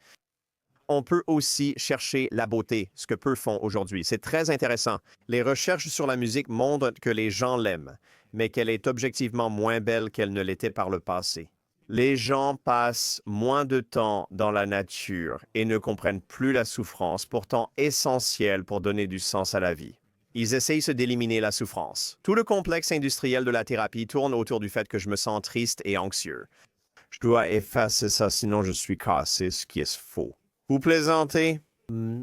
on peut aussi chercher la beauté, ce que peu font aujourd'hui. C'est très intéressant. Les recherches sur la musique montrent que les gens l'aiment, mais qu'elle est objectivement moins belle qu'elle ne l'était par le passé. Les gens passent moins de temps dans la nature et ne comprennent plus la souffrance, pourtant essentielle pour donner du sens à la vie. Ils essayent d'éliminer la souffrance. Tout le complexe industriel de la thérapie tourne autour du fait que je me sens triste et anxieux. Je dois effacer ça, sinon je suis cassé, ce qui est faux. Vous plaisantez?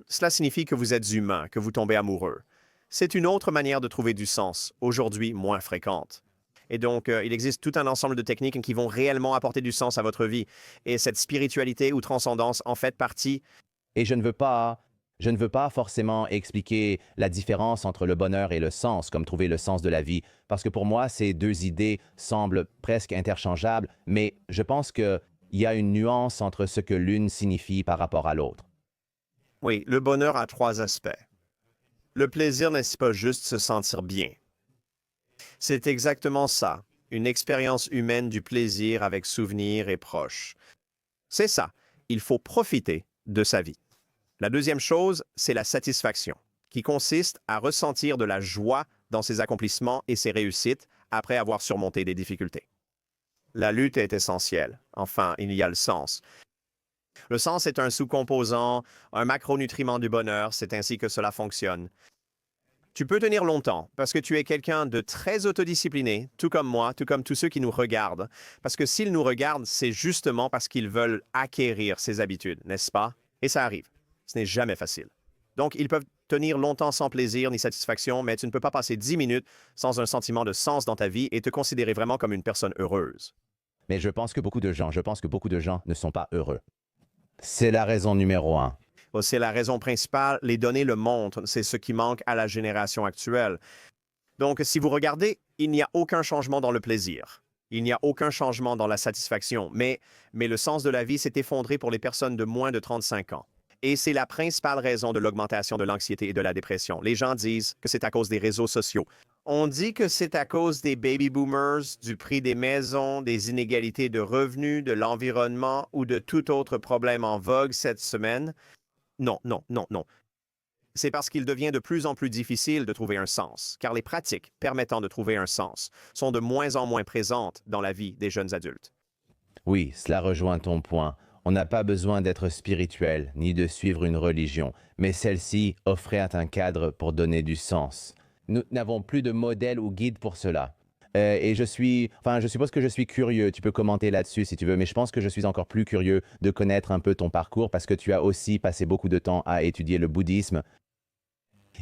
Cela signifie que vous êtes humain, que vous tombez amoureux. C'est une autre manière de trouver du sens, aujourd'hui moins fréquente. Et donc, il existe tout un ensemble de techniques qui vont réellement apporter du sens à votre vie. Et cette spiritualité ou transcendance en fait partie. Et je ne veux pas forcément expliquer la différence entre le bonheur et le sens, comme trouver le sens de la vie, parce que pour moi, ces deux idées semblent presque interchangeables, mais je pense qu'il y a une nuance entre ce que l'une signifie par rapport à l'autre. Oui, le bonheur a trois aspects. Le plaisir n'est pas juste se sentir bien. C'est exactement ça, une expérience humaine du plaisir avec souvenirs et proches. C'est ça, il faut profiter de sa vie. La deuxième chose, c'est la satisfaction, qui consiste à ressentir de la joie dans ses accomplissements et ses réussites après avoir surmonté des difficultés. La lutte est essentielle. Enfin, il y a le sens. Le sens est un sous-composant, un macronutriment du bonheur, c'est ainsi que cela fonctionne. Tu peux tenir longtemps parce que tu es quelqu'un de très autodiscipliné, tout comme moi, tout comme tous ceux qui nous regardent. Parce que s'ils nous regardent, c'est justement parce qu'ils veulent acquérir ces habitudes, n'est-ce pas? Et ça arrive. Ce n'est jamais facile. Donc, ils peuvent tenir longtemps sans plaisir ni satisfaction, mais tu ne peux pas passer 10 minutes sans un sentiment de sens dans ta vie et te considérer vraiment comme une personne heureuse. Mais je pense que beaucoup de gens ne sont pas heureux. C'est la raison numéro un. C'est la raison principale, les données le montrent, c'est ce qui manque à la génération actuelle. Donc, si vous regardez, il n'y a aucun changement dans le plaisir. Il n'y a aucun changement dans la satisfaction, mais le sens de la vie s'est effondré pour les personnes de moins de 35 ans. Et c'est la principale raison de l'augmentation de l'anxiété et de la dépression. Les gens disent que c'est à cause des réseaux sociaux. On dit que c'est à cause des baby boomers, du prix des maisons, des inégalités de revenus, de l'environnement ou de tout autre problème en vogue cette semaine. Non, non, non, non. C'est parce qu'il devient de plus en plus difficile de trouver un sens, car les pratiques permettant de trouver un sens sont de moins en moins présentes dans la vie des jeunes adultes. Oui, cela rejoint ton point. On n'a pas besoin d'être spirituel ni de suivre une religion, mais celle-ci offrait un cadre pour donner du sens. Nous n'avons plus de modèle ou guide pour cela. Et je suppose que je suis curieux, tu peux commenter là-dessus si tu veux, mais je pense que je suis encore plus curieux de connaître un peu ton parcours parce que tu as aussi passé beaucoup de temps à étudier le bouddhisme.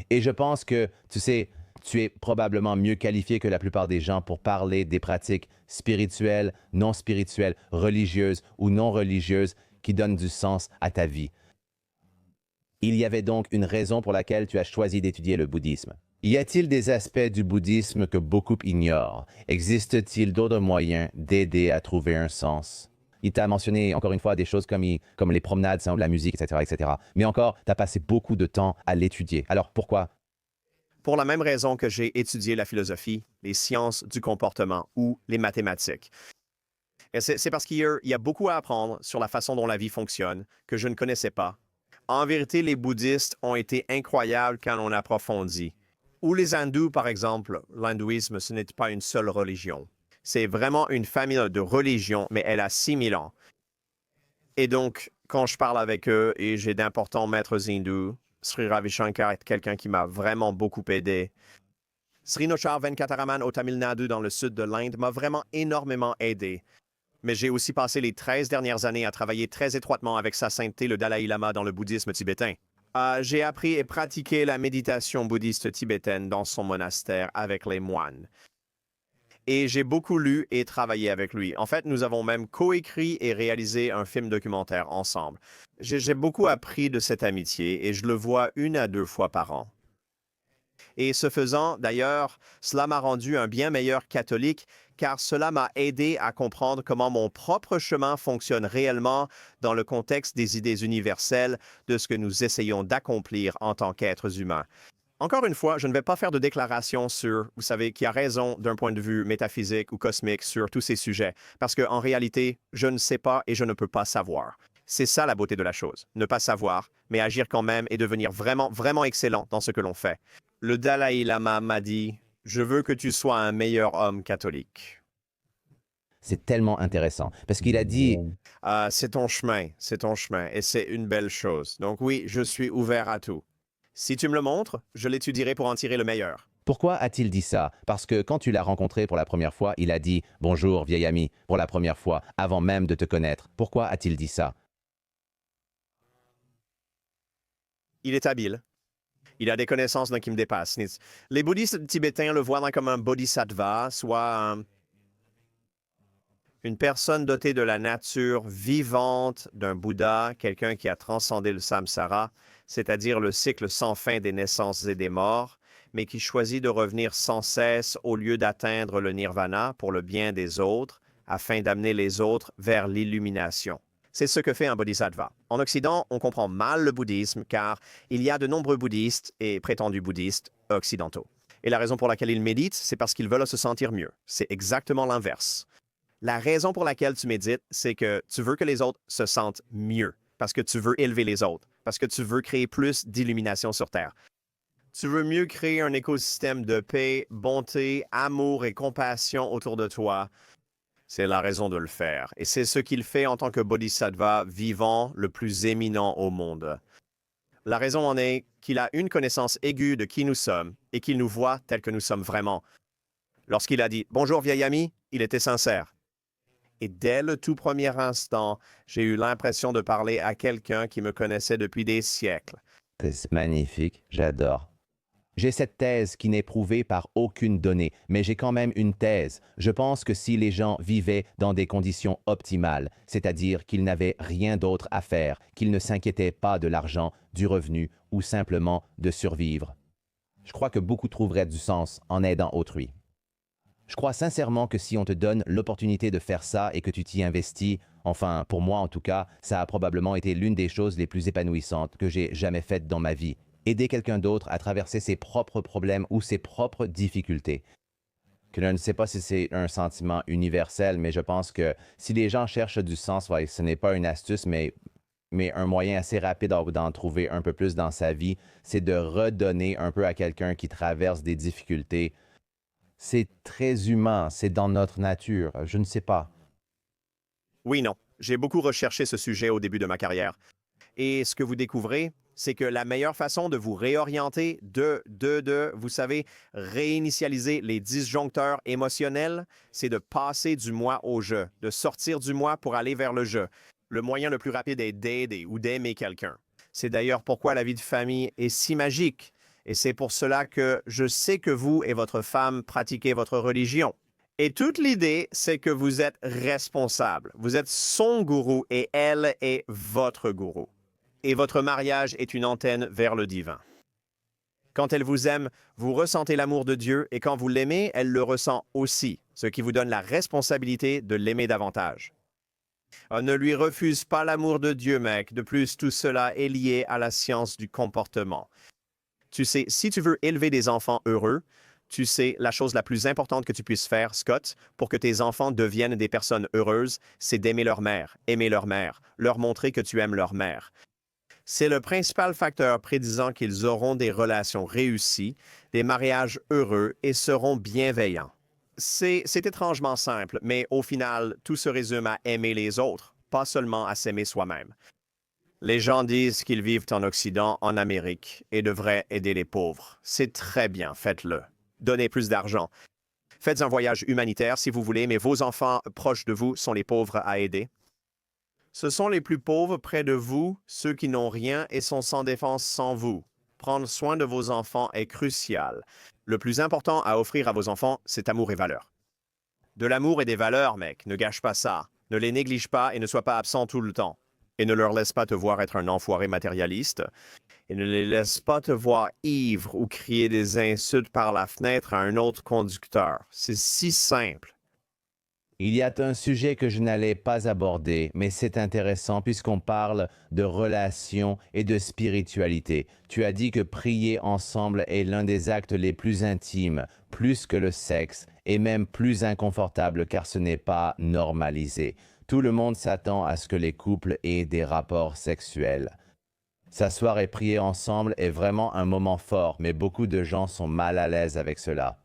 Et je pense que, tu sais, tu es probablement mieux qualifié que la plupart des gens pour parler des pratiques spirituelles, non spirituelles, religieuses ou non religieuses qui donnent du sens à ta vie. Il y avait donc une raison pour laquelle tu as choisi d'étudier le bouddhisme. Y a-t-il des aspects du bouddhisme que beaucoup ignorent? Existe-t-il d'autres moyens d'aider à trouver un sens? Il t'a mentionné, encore une fois, des choses comme les promenades, la musique, etc., etc. Mais encore, tu as passé beaucoup de temps à l'étudier. Alors, pourquoi? Pour la même raison que j'ai étudié la philosophie, les sciences du comportement ou les mathématiques. Et c'est parce qu'il y a beaucoup à apprendre sur la façon dont la vie fonctionne que je ne connaissais pas. En vérité, les bouddhistes ont été incroyables quand on approfondit. Ou les hindous, par exemple, l'hindouisme, ce n'est pas une seule religion. C'est vraiment une famille de religions, mais elle a 6000 ans. Et donc, quand je parle avec eux et j'ai d'importants maîtres hindous, Sri Ravi Shankar est quelqu'un qui m'a vraiment beaucoup aidé. Srinochar Venkataraman au Tamil Nadu dans le sud de l'Inde m'a vraiment énormément aidé. Mais j'ai aussi passé les 13 dernières années à travailler très étroitement avec sa sainteté le Dalai Lama dans le bouddhisme tibétain. J'ai appris et pratiqué la méditation bouddhiste tibétaine dans son monastère avec les moines. Et j'ai beaucoup lu et travaillé avec lui. En fait, nous avons même coécrit et réalisé un film documentaire ensemble. J'ai beaucoup appris de cette amitié et je le vois 1 à 2 fois par an. Et ce faisant, d'ailleurs, cela m'a rendu un bien meilleur catholique car cela m'a aidé à comprendre comment mon propre chemin fonctionne réellement dans le contexte des idées universelles de ce que nous essayons d'accomplir en tant qu'êtres humains. Encore une fois, je ne vais pas faire de déclaration sur, vous savez, qui a raison d'un point de vue métaphysique ou cosmique sur tous ces sujets, parce qu'en réalité, je ne sais pas et je ne peux pas savoir. C'est ça la beauté de la chose. Ne pas savoir, mais agir quand même et devenir vraiment, vraiment excellent dans ce que l'on fait. Le Dalai Lama m'a dit, je veux que tu sois un meilleur homme catholique. C'est tellement intéressant parce qu'il a dit, C'est ton chemin, et c'est une belle chose. Donc oui, je suis ouvert à tout. Si tu me le montres, je l'étudierai pour en tirer le meilleur. pourquoi a-t-il dit ça? Parce que quand tu l'as rencontré pour la première fois, il a dit bonjour vieil ami pour la première fois avant même de te connaître. Pourquoi a-t-il dit ça? Il est habile. Il a des connaissances qui me dépassent. Les bouddhistes tibétains le voient comme un bodhisattva, soit une personne dotée de la nature vivante d'un Bouddha, quelqu'un qui a transcendé le samsara, c'est-à-dire le cycle sans fin des naissances et des morts, mais qui choisit de revenir sans cesse au lieu d'atteindre le nirvana pour le bien des autres, afin d'amener les autres vers l'illumination. C'est ce que fait un bodhisattva. En Occident, on comprend mal le bouddhisme car il y a de nombreux bouddhistes et prétendus bouddhistes occidentaux. Et la raison pour laquelle ils méditent, c'est parce qu'ils veulent se sentir mieux. C'est exactement l'inverse. La raison pour laquelle tu médites, c'est que tu veux que les autres se sentent mieux, parce que tu veux élever les autres, parce que tu veux créer plus d'illumination sur Terre. Tu veux mieux créer un écosystème de paix, bonté, amour et compassion autour de toi. C'est la raison de le faire. Et c'est ce qu'il fait en tant que bodhisattva vivant le plus éminent au monde. La raison en est qu'il a une connaissance aiguë de qui nous sommes et qu'il nous voit tel que nous sommes vraiment. Lorsqu'il a dit « Bonjour vieil ami », il était sincère. Et dès le tout premier instant, j'ai eu l'impression de parler à quelqu'un qui me connaissait depuis des siècles. C'est magnifique, j'adore. J'ai cette thèse qui n'est prouvée par aucune donnée, mais j'ai quand même une thèse. Je pense que si les gens vivaient dans des conditions optimales, c'est-à-dire qu'ils n'avaient rien d'autre à faire, qu'ils ne s'inquiétaient pas de l'argent, du revenu ou simplement de survivre, je crois que beaucoup trouveraient du sens en aidant autrui. Je crois sincèrement que si on te donne l'opportunité de faire ça et que tu t'y investis, enfin pour moi en tout cas, ça a probablement été l'une des choses les plus épanouissantes que j'ai jamais faites dans ma vie. Aider quelqu'un d'autre à traverser ses propres problèmes ou ses propres difficultés. Que je ne sais pas si c'est un sentiment universel, mais je pense que si les gens cherchent du sens, ouais, ce n'est pas une astuce, mais un moyen assez rapide d'en trouver un peu plus dans sa vie, c'est de redonner un peu à quelqu'un qui traverse des difficultés. C'est très humain, c'est dans notre nature, je ne sais pas. Oui, non. J'ai beaucoup recherché ce sujet au début de ma carrière. Et ce que vous découvrez, c'est que la meilleure façon de vous réorienter, vous savez, réinitialiser les disjoncteurs émotionnels, c'est de passer du moi au je, de sortir du moi pour aller vers le je. Le moyen le plus rapide est d'aider ou d'aimer quelqu'un. C'est d'ailleurs pourquoi la vie de famille est si magique. Et c'est pour cela que je sais que vous et votre femme pratiquez votre religion. Et toute l'idée, c'est que vous êtes responsable. Vous êtes son gourou et elle est votre gourou. Et votre mariage est une antenne vers le divin. Quand elle vous aime, vous ressentez l'amour de Dieu et quand vous l'aimez, elle le ressent aussi, ce qui vous donne la responsabilité de l'aimer davantage. Ne lui refuse pas l'amour de Dieu, mec. De plus, tout cela est lié à la science du comportement. Tu sais, si tu veux élever des enfants heureux, tu sais, la chose la plus importante que tu puisses faire, Scott, pour que tes enfants deviennent des personnes heureuses, c'est d'aimer leur mère, leur montrer que tu aimes leur mère. C'est le principal facteur prédisant qu'ils auront des relations réussies, des mariages heureux et seront bienveillants. C'est étrangement simple, mais au final, tout se résume à aimer les autres, pas seulement à s'aimer soi-même. Les gens disent qu'ils vivent en Occident, en Amérique, et devraient aider les pauvres. C'est très bien, faites-le. Donnez plus d'argent. Faites un voyage humanitaire si vous voulez, mais vos enfants proches de vous sont les pauvres à aider. Ce sont les plus pauvres près de vous, ceux qui n'ont rien et sont sans défense sans vous. Prendre soin de vos enfants est crucial. Le plus important à offrir à vos enfants, c'est amour et valeur. De l'amour et des valeurs, mec, ne gâche pas ça. Ne les néglige pas et ne sois pas absent tout le temps. Et ne leur laisse pas te voir être un enfoiré matérialiste. Et ne les laisse pas te voir ivre ou crier des insultes par la fenêtre à un autre conducteur. C'est si simple. Il y a un sujet que je n'allais pas aborder, mais c'est intéressant puisqu'on parle de relations et de spiritualité. Tu as dit que prier ensemble est l'un des actes les plus intimes, plus que le sexe, et même plus inconfortable car ce n'est pas normalisé. Tout le monde s'attend à ce que les couples aient des rapports sexuels. S'asseoir et prier ensemble est vraiment un moment fort, mais beaucoup de gens sont mal à l'aise avec cela.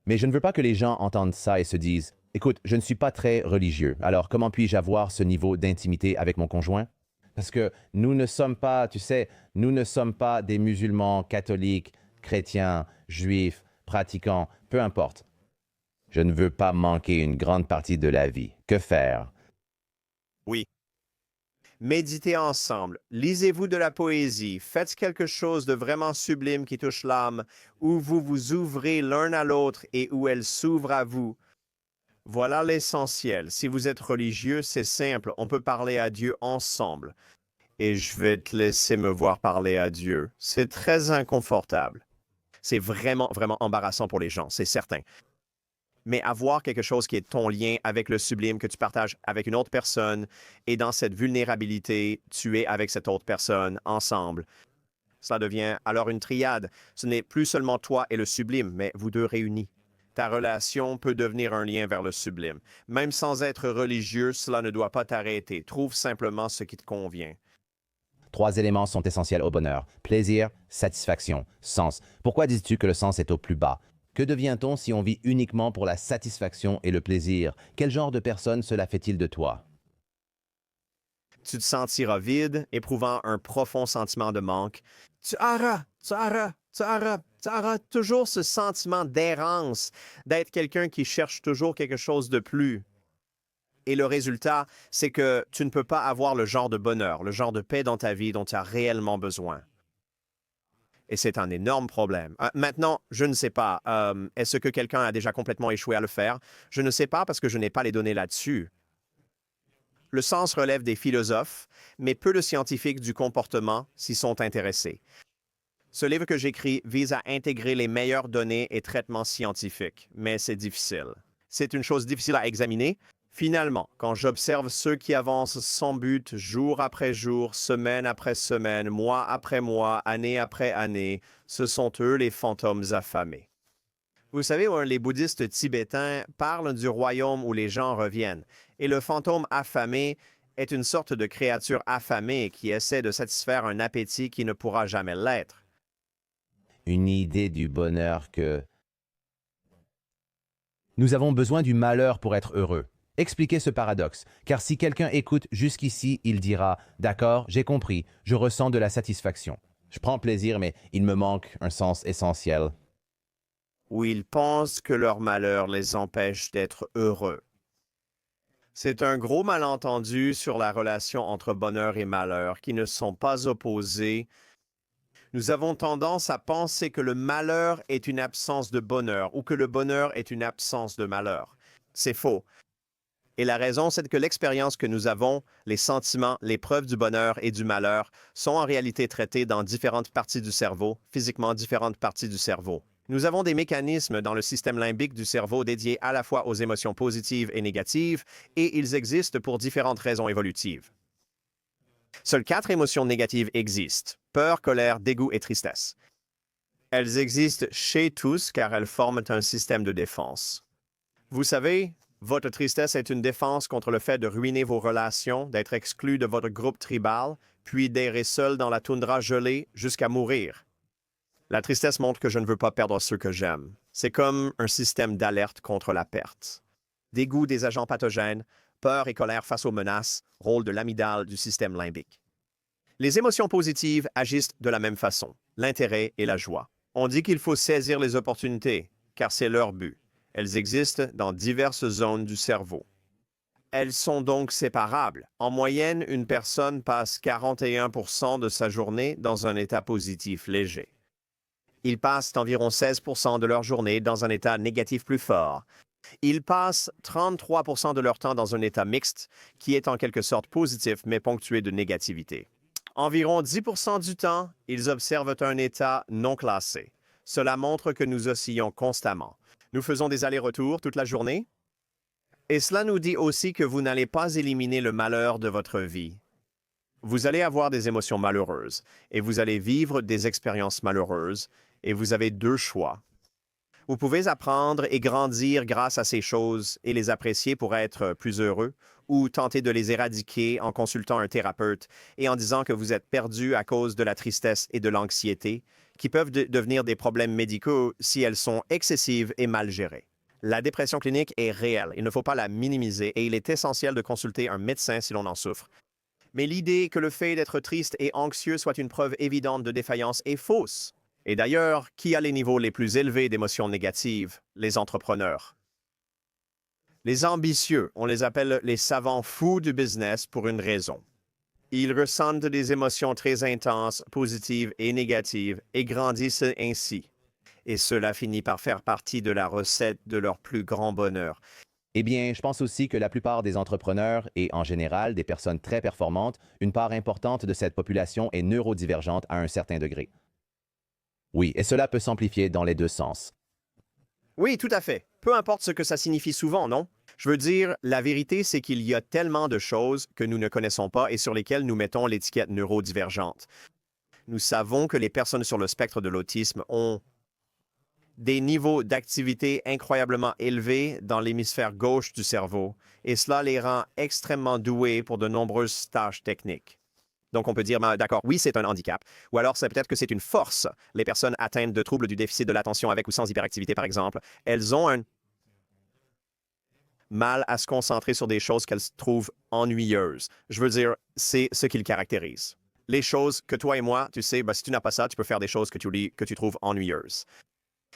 Mais je ne veux pas que les gens entendent ça et se disent « Écoute, je ne suis pas très religieux, alors comment puis-je avoir ce niveau d'intimité avec mon conjoint ?» Parce que nous ne sommes pas, tu sais, nous ne sommes pas des musulmans, catholiques, chrétiens, juifs, pratiquants, peu importe. Je ne veux pas manquer une grande partie de la vie. Que faire? Oui. Méditez ensemble, lisez-vous de la poésie, faites quelque chose de vraiment sublime qui touche l'âme, où vous vous ouvrez l'un à l'autre et où elle s'ouvre à vous. Voilà l'essentiel. Si vous êtes religieux, c'est simple, on peut parler à Dieu ensemble. Et je vais te laisser me voir parler à Dieu. C'est très inconfortable. C'est vraiment, vraiment embarrassant pour les gens, c'est certain. Mais avoir quelque chose qui est ton lien avec le sublime que tu partages avec une autre personne et dans cette vulnérabilité, tu es avec cette autre personne ensemble. Cela devient alors une triade. Ce n'est plus seulement toi et le sublime, mais vous deux réunis. Ta relation peut devenir un lien vers le sublime. Même sans être religieux, cela ne doit pas t'arrêter. Trouve simplement ce qui te convient. 3 éléments sont essentiels au bonheur. Plaisir, satisfaction, sens. Pourquoi dis-tu que le sens est au plus bas? Que devient-on si on vit uniquement pour la satisfaction et le plaisir? Quel genre de personne cela fait-il de toi? Tu te sentiras vide, éprouvant un profond sentiment de manque. Tu auras toujours ce sentiment d'errance, d'être quelqu'un qui cherche toujours quelque chose de plus. Et le résultat, c'est que tu ne peux pas avoir le genre de bonheur, le genre de paix dans ta vie dont tu as réellement besoin. Et c'est un énorme problème. Maintenant, je ne sais pas. Est-ce que quelqu'un a déjà complètement échoué à le faire? Je ne sais pas parce que je n'ai pas les données là-dessus. Le sens relève des philosophes, mais peu de scientifiques du comportement s'y sont intéressés. Ce livre que j'écris vise à intégrer les meilleures données et traitements scientifiques, mais c'est difficile. C'est une chose difficile à examiner. Finalement, quand j'observe ceux qui avancent sans but, jour après jour, semaine après semaine, mois après mois, année après année, ce sont eux les fantômes affamés. Vous savez, les bouddhistes tibétains parlent du royaume où les gens reviennent, et le fantôme affamé est une sorte de créature affamée qui essaie de satisfaire un appétit qui ne pourra jamais l'être. Une idée du bonheur que... Nous avons besoin du malheur pour être heureux. Expliquez ce paradoxe, car si quelqu'un écoute jusqu'ici, il dira « D'accord, j'ai compris, je ressens de la satisfaction. Je prends plaisir, mais il me manque un sens essentiel. » Où ils pensent que leur malheur les empêche d'être heureux. C'est un gros malentendu sur la relation entre bonheur et malheur qui ne sont pas opposés. Nous avons tendance à penser que le malheur est une absence de bonheur ou que le bonheur est une absence de malheur. C'est faux. Et la raison, c'est que l'expérience que nous avons, les sentiments, les preuves du bonheur et du malheur sont en réalité traités dans différentes parties du cerveau, physiquement différentes parties du cerveau. Nous avons des mécanismes dans le système limbique du cerveau dédiés à la fois aux émotions positives et négatives, et ils existent pour différentes raisons évolutives. Seules 4 émotions négatives existent: peur, colère, dégoût et tristesse. Elles existent chez tous car elles forment un système de défense. Vous savez, votre tristesse est une défense contre le fait de ruiner vos relations, d'être exclu de votre groupe tribal, puis d'errer seul dans la toundra gelée jusqu'à mourir. La tristesse montre que je ne veux pas perdre ceux que j'aime. C'est comme un système d'alerte contre la perte. Dégoût des agents pathogènes, peur et colère face aux menaces, rôle de l'amygdale du système limbique. Les émotions positives agissent de la même façon, l'intérêt et la joie. On dit qu'il faut saisir les opportunités, car c'est leur but. Elles existent dans diverses zones du cerveau. Elles sont donc séparables. En moyenne, une personne passe 41% de sa journée dans un état positif léger. Ils passent environ 16% de leur journée dans un état négatif plus fort. Ils passent 33% de leur temps dans un état mixte, qui est en quelque sorte positif mais ponctué de négativité. Environ 10% du temps, ils observent un état non classé. Cela montre que nous oscillons constamment. Nous faisons des allers-retours toute la journée. Et cela nous dit aussi que vous n'allez pas éliminer le malheur de votre vie. Vous allez avoir des émotions malheureuses et vous allez vivre des expériences malheureuses et vous avez 2 choix. Vous pouvez apprendre et grandir grâce à ces choses et les apprécier pour être plus heureux, ou tenter de les éradiquer en consultant un thérapeute et en disant que vous êtes perdu à cause de la tristesse et de l'anxiété, qui peuvent devenir des problèmes médicaux si elles sont excessives et mal gérées. La dépression clinique est réelle, il ne faut pas la minimiser et il est essentiel de consulter un médecin si l'on en souffre. Mais l'idée que le fait d'être triste et anxieux soit une preuve évidente de défaillance est fausse. Et d'ailleurs, qui a les niveaux les plus élevés d'émotions négatives? Les entrepreneurs. Les ambitieux, on les appelle les savants fous du business pour une raison. Ils ressentent des émotions très intenses, positives et négatives, et grandissent ainsi. Et cela finit par faire partie de la recette de leur plus grand bonheur. Eh bien, je pense aussi que la plupart des entrepreneurs et en général des personnes très performantes, une part importante de cette population est neurodivergente à un certain degré. Oui, et cela peut s'amplifier dans les deux sens. Oui, tout à fait. Peu importe ce que ça signifie souvent, non? Je veux dire, la vérité, c'est qu'il y a tellement de choses que nous ne connaissons pas et sur lesquelles nous mettons l'étiquette neurodivergente. Nous savons que les personnes sur le spectre de l'autisme ont des niveaux d'activité incroyablement élevés dans l'hémisphère gauche du cerveau, et cela les rend extrêmement doués pour de nombreuses tâches techniques. Donc, on peut dire, d'accord, oui, c'est un handicap, ou alors c'est peut-être que c'est une force. Les personnes atteintes de troubles du déficit de l'attention avec ou sans hyperactivité, par exemple, elles ont un mal à se concentrer sur des choses qu'elles trouvent ennuyeuses. Je veux dire, c'est ce qui le caractérise. Les choses que toi et moi, tu sais, si tu n'as pas ça, tu peux faire des choses que tu trouves ennuyeuses.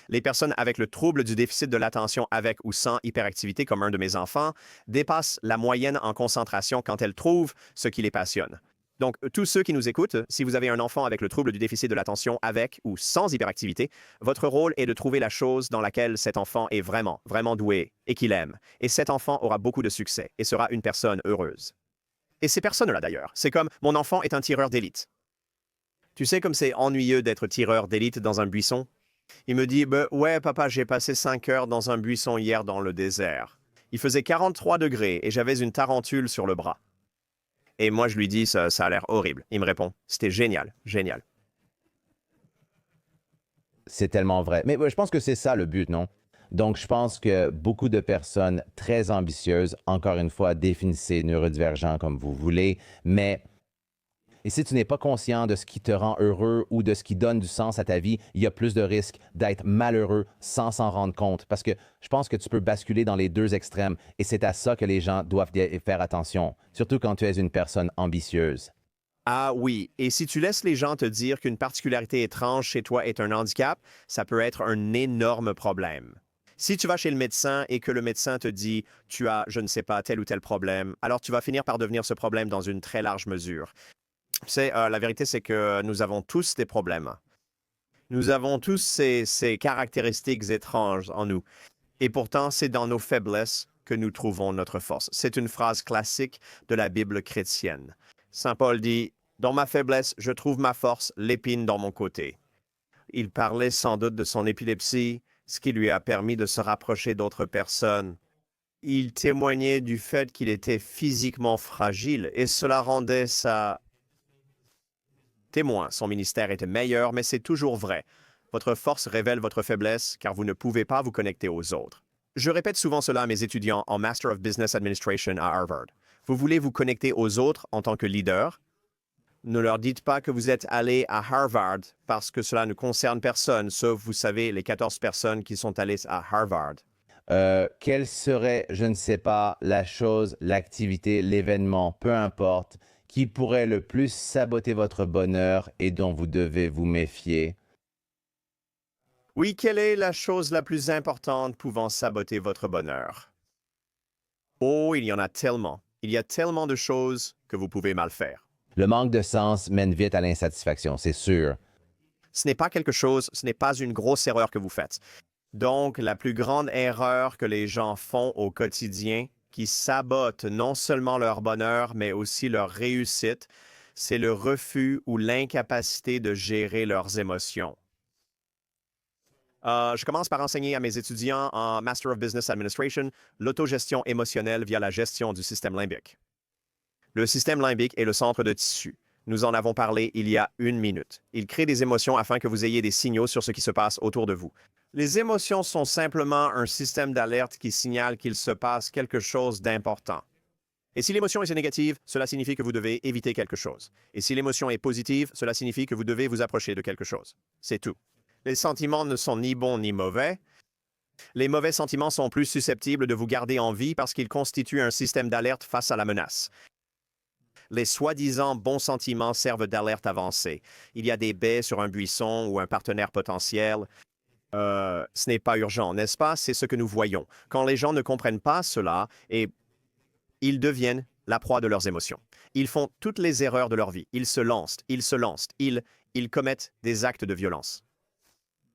Les personnes avec le trouble du déficit de l'attention avec ou sans hyperactivité, comme un de mes enfants, dépassent la moyenne en concentration quand elles trouvent ce qui les passionne. Donc, tous ceux qui nous écoutent, si vous avez un enfant avec le trouble du déficit de l'attention avec ou sans hyperactivité, votre rôle est de trouver la chose dans laquelle cet enfant est vraiment, vraiment doué et qu'il aime. Et cet enfant aura beaucoup de succès et sera une personne heureuse. Et ces personnes-là, d'ailleurs, c'est comme « mon enfant est un tireur d'élite ». Tu sais comme c'est ennuyeux d'être tireur d'élite dans un buisson? Il me dit « ouais, papa, j'ai passé 5 heures dans un buisson hier dans le désert. Il faisait 43 degrés et j'avais une tarentule sur le bras. » Et moi, je lui dis, ça a l'air horrible. Il me répond, c'était génial, génial. C'est tellement vrai. Mais je pense que c'est ça le but, non? Donc, je pense que beaucoup de personnes très ambitieuses, encore une fois, définissez neurodivergent comme vous voulez, mais et si tu n'es pas conscient de ce qui te rend heureux ou de ce qui donne du sens à ta vie, il y a plus de risques d'être malheureux sans s'en rendre compte. Parce que je pense que tu peux basculer dans les deux extrêmes et c'est à ça que les gens doivent faire attention, surtout quand tu es une personne ambitieuse. Ah oui, et si tu laisses les gens te dire qu'une particularité étrange chez toi est un handicap, ça peut être un énorme problème. Si tu vas chez le médecin et que le médecin te dit « tu as, je ne sais pas, tel ou tel problème », alors tu vas finir par devenir ce problème dans une très large mesure. Tu sais, la vérité, c'est que nous avons tous des problèmes. Nous avons tous ces caractéristiques étranges en nous. Et pourtant, c'est dans nos faiblesses que nous trouvons notre force. C'est une phrase classique de la Bible chrétienne. Saint Paul dit « Dans ma faiblesse, je trouve ma force, l'épine dans mon côté. » Il parlait sans doute de son épilepsie, ce qui lui a permis de se rapprocher d'autres personnes. Il témoignait du fait qu'il était physiquement fragile et cela rendait sa témoin. Son ministère était meilleur, mais c'est toujours vrai. Votre force révèle votre faiblesse car vous ne pouvez pas vous connecter aux autres. Je répète souvent cela à mes étudiants en Master of Business Administration à Harvard. Vous voulez vous connecter aux autres en tant que leader? Ne leur dites pas que vous êtes allé à Harvard parce que cela ne concerne personne, sauf, vous savez, les 14 personnes qui sont allées à Harvard. Quelle serait, je ne sais pas, la chose, l'activité, l'événement, peu importe, qui pourrait le plus saboter votre bonheur et dont vous devez vous méfier? Oui, quelle est la chose la plus importante pouvant saboter votre bonheur? Oh, il y en a tellement. Il y a tellement de choses que vous pouvez mal faire. Le manque de sens mène vite à l'insatisfaction, c'est sûr. Ce n'est pas quelque chose, ce n'est pas une grosse erreur que vous faites. Donc, la plus grande erreur que les gens font au quotidien, qui sabote non seulement leur bonheur, mais aussi leur réussite, c'est le refus ou l'incapacité de gérer leurs émotions. Je commence par enseigner à mes étudiants en Master of Business Administration l'autogestion émotionnelle via la gestion du système limbique. Le système limbique est le centre de tissu. Nous en avons parlé il y a 1 minute. Il crée des émotions afin que vous ayez des signaux sur ce qui se passe autour de vous. Les émotions sont simplement un système d'alerte qui signale qu'il se passe quelque chose d'important. Et si l'émotion est négative, cela signifie que vous devez éviter quelque chose. Et si l'émotion est positive, cela signifie que vous devez vous approcher de quelque chose. C'est tout. Les sentiments ne sont ni bons ni mauvais. Les mauvais sentiments sont plus susceptibles de vous garder en vie parce qu'ils constituent un système d'alerte face à la menace. Les soi-disant bons sentiments servent d'alerte avancée. Il y a des baies sur un buisson ou un partenaire potentiel. Ce n'est pas urgent, n'est-ce pas? C'est ce que nous voyons. Quand les gens ne comprennent pas cela, et ils deviennent la proie de leurs émotions. Ils font toutes les erreurs de leur vie. Ils se lancent, ils commettent des actes de violence.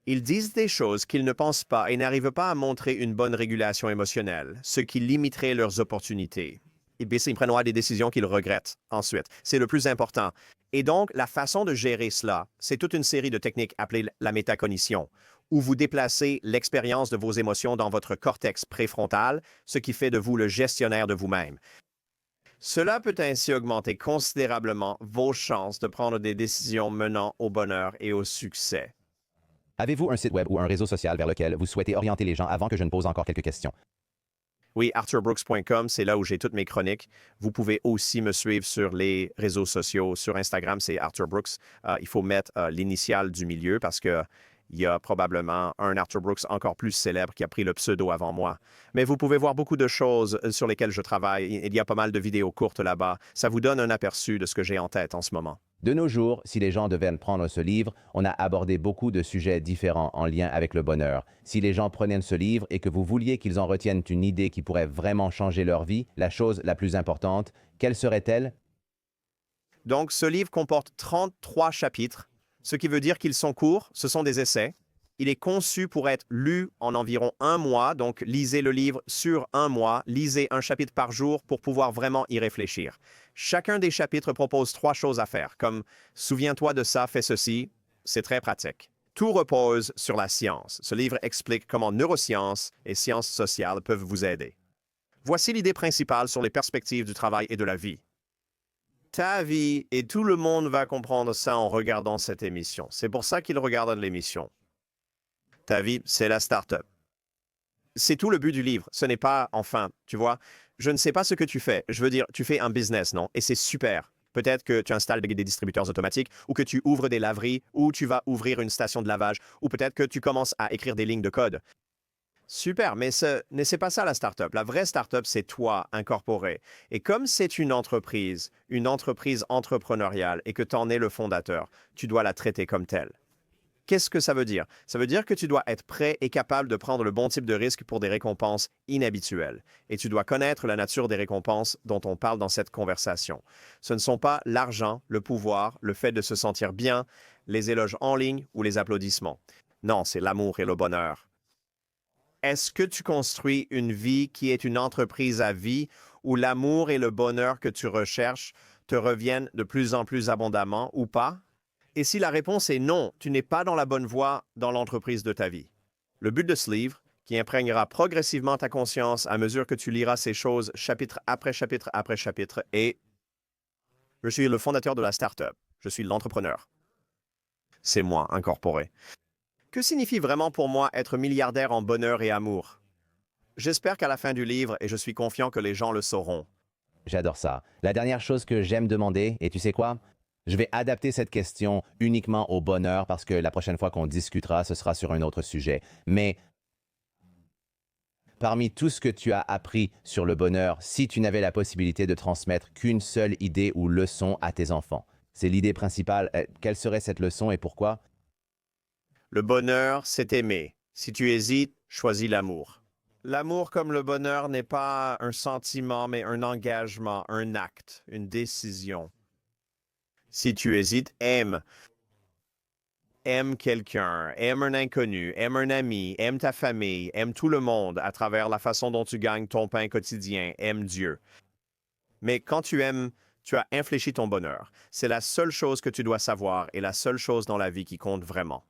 Ils disent des choses qu'ils ne pensent pas et n'arrivent pas à montrer une bonne régulation émotionnelle, ce qui limiterait leurs opportunités. Ils prendront des décisions qu'ils regrettent ensuite. C'est le plus important. Et donc, la façon de gérer cela, c'est toute une série de techniques appelées la métacognition, où vous déplacez l'expérience de vos émotions dans votre cortex préfrontal, ce qui fait de vous le gestionnaire de vous-même. Cela peut ainsi augmenter considérablement vos chances de prendre des décisions menant au bonheur et au succès. Avez-vous un site web ou un réseau social vers lequel vous souhaitez orienter les gens avant que je ne pose encore quelques questions? Oui, arthurbrooks.com, c'est là où j'ai toutes mes chroniques. Vous pouvez aussi me suivre sur les réseaux sociaux. Sur Instagram, c'est Arthur Brooks. Il faut mettre l'initiale du milieu parce que il y a probablement un Arthur Brooks encore plus célèbre qui a pris le pseudo avant moi. Mais vous pouvez voir beaucoup de choses sur lesquelles je travaille. Il y a pas mal de vidéos courtes là-bas. Ça vous donne un aperçu de ce que j'ai en tête en ce moment. De nos jours, si les gens devaient prendre ce livre, on a abordé beaucoup de sujets différents en lien avec le bonheur. Si les gens prenaient ce livre et que vous vouliez qu'ils en retiennent une idée qui pourrait vraiment changer leur vie, la chose la plus importante, quelle serait-elle? Donc, ce livre comporte 33 chapitres, ce qui veut dire qu'ils sont courts, ce sont des essais. Il est conçu pour être lu en environ un mois, donc lisez le livre sur un mois, lisez un chapitre par jour pour pouvoir vraiment y réfléchir. Chacun des chapitres propose 3 choses à faire, comme « Souviens-toi de ça, fais ceci », c'est très pratique. Tout repose sur la science. Ce livre explique comment neurosciences et sciences sociales peuvent vous aider. Voici l'idée principale sur les perspectives du travail et de la vie. Ta vie, et tout le monde va comprendre ça en regardant cette émission. C'est pour ça qu'ils regardent l'émission. Ta vie, c'est la start-up. C'est tout le but du livre. Ce n'est pas, enfin, tu vois, je ne sais pas ce que tu fais. Je veux dire, tu fais un business, non? Et c'est super. Peut-être que tu installes des distributeurs automatiques, ou que tu ouvres des laveries, ou tu vas ouvrir une station de lavage, ou peut-être que tu commences à écrire des lignes de code. Super, mais ce n'est pas ça la start-up. La vraie start-up, c'est toi, incorporé. Et comme c'est une entreprise entrepreneuriale, et que tu en es le fondateur, tu dois la traiter comme telle. Qu'est-ce que ça veut dire? Ça veut dire que tu dois être prêt et capable de prendre le bon type de risque pour des récompenses inhabituelles. Et tu dois connaître la nature des récompenses dont on parle dans cette conversation. Ce ne sont pas l'argent, le pouvoir, le fait de se sentir bien, les éloges en ligne ou les applaudissements. Non, c'est l'amour et le bonheur. Est-ce que tu construis une vie qui est une entreprise à vie où l'amour et le bonheur que tu recherches te reviennent de plus en plus abondamment ou pas? Et si la réponse est non, tu n'es pas dans la bonne voie dans l'entreprise de ta vie. Le but de ce livre, qui imprégnera progressivement ta conscience à mesure que tu liras ces choses chapitre après chapitre après chapitre, est « Je suis le fondateur de la start-up. Je suis l'entrepreneur. » C'est moi, incorporé. Que signifie vraiment pour moi être milliardaire en bonheur et amour? J'espère qu'à la fin du livre, et je suis confiant que les gens le sauront. J'adore ça. La dernière chose que j'aime demander, et tu sais quoi? Je vais adapter cette question uniquement au bonheur parce que la prochaine fois qu'on discutera, ce sera sur un autre sujet. Mais parmi tout ce que tu as appris sur le bonheur, si tu n'avais la possibilité de transmettre qu'une seule idée ou leçon à tes enfants, c'est l'idée principale. Quelle serait cette leçon et pourquoi? Le bonheur, c'est aimer. Si tu hésites, choisis l'amour. L'amour comme le bonheur n'est pas un sentiment, mais un engagement, un acte, une décision. Si tu hésites, aime. Aime quelqu'un, aime un inconnu, aime un ami, aime ta famille, aime tout le monde à travers la façon dont tu gagnes ton pain quotidien, aime Dieu. Mais quand tu aimes, tu as infléchi ton bonheur. C'est la seule chose que tu dois savoir et la seule chose dans la vie qui compte vraiment.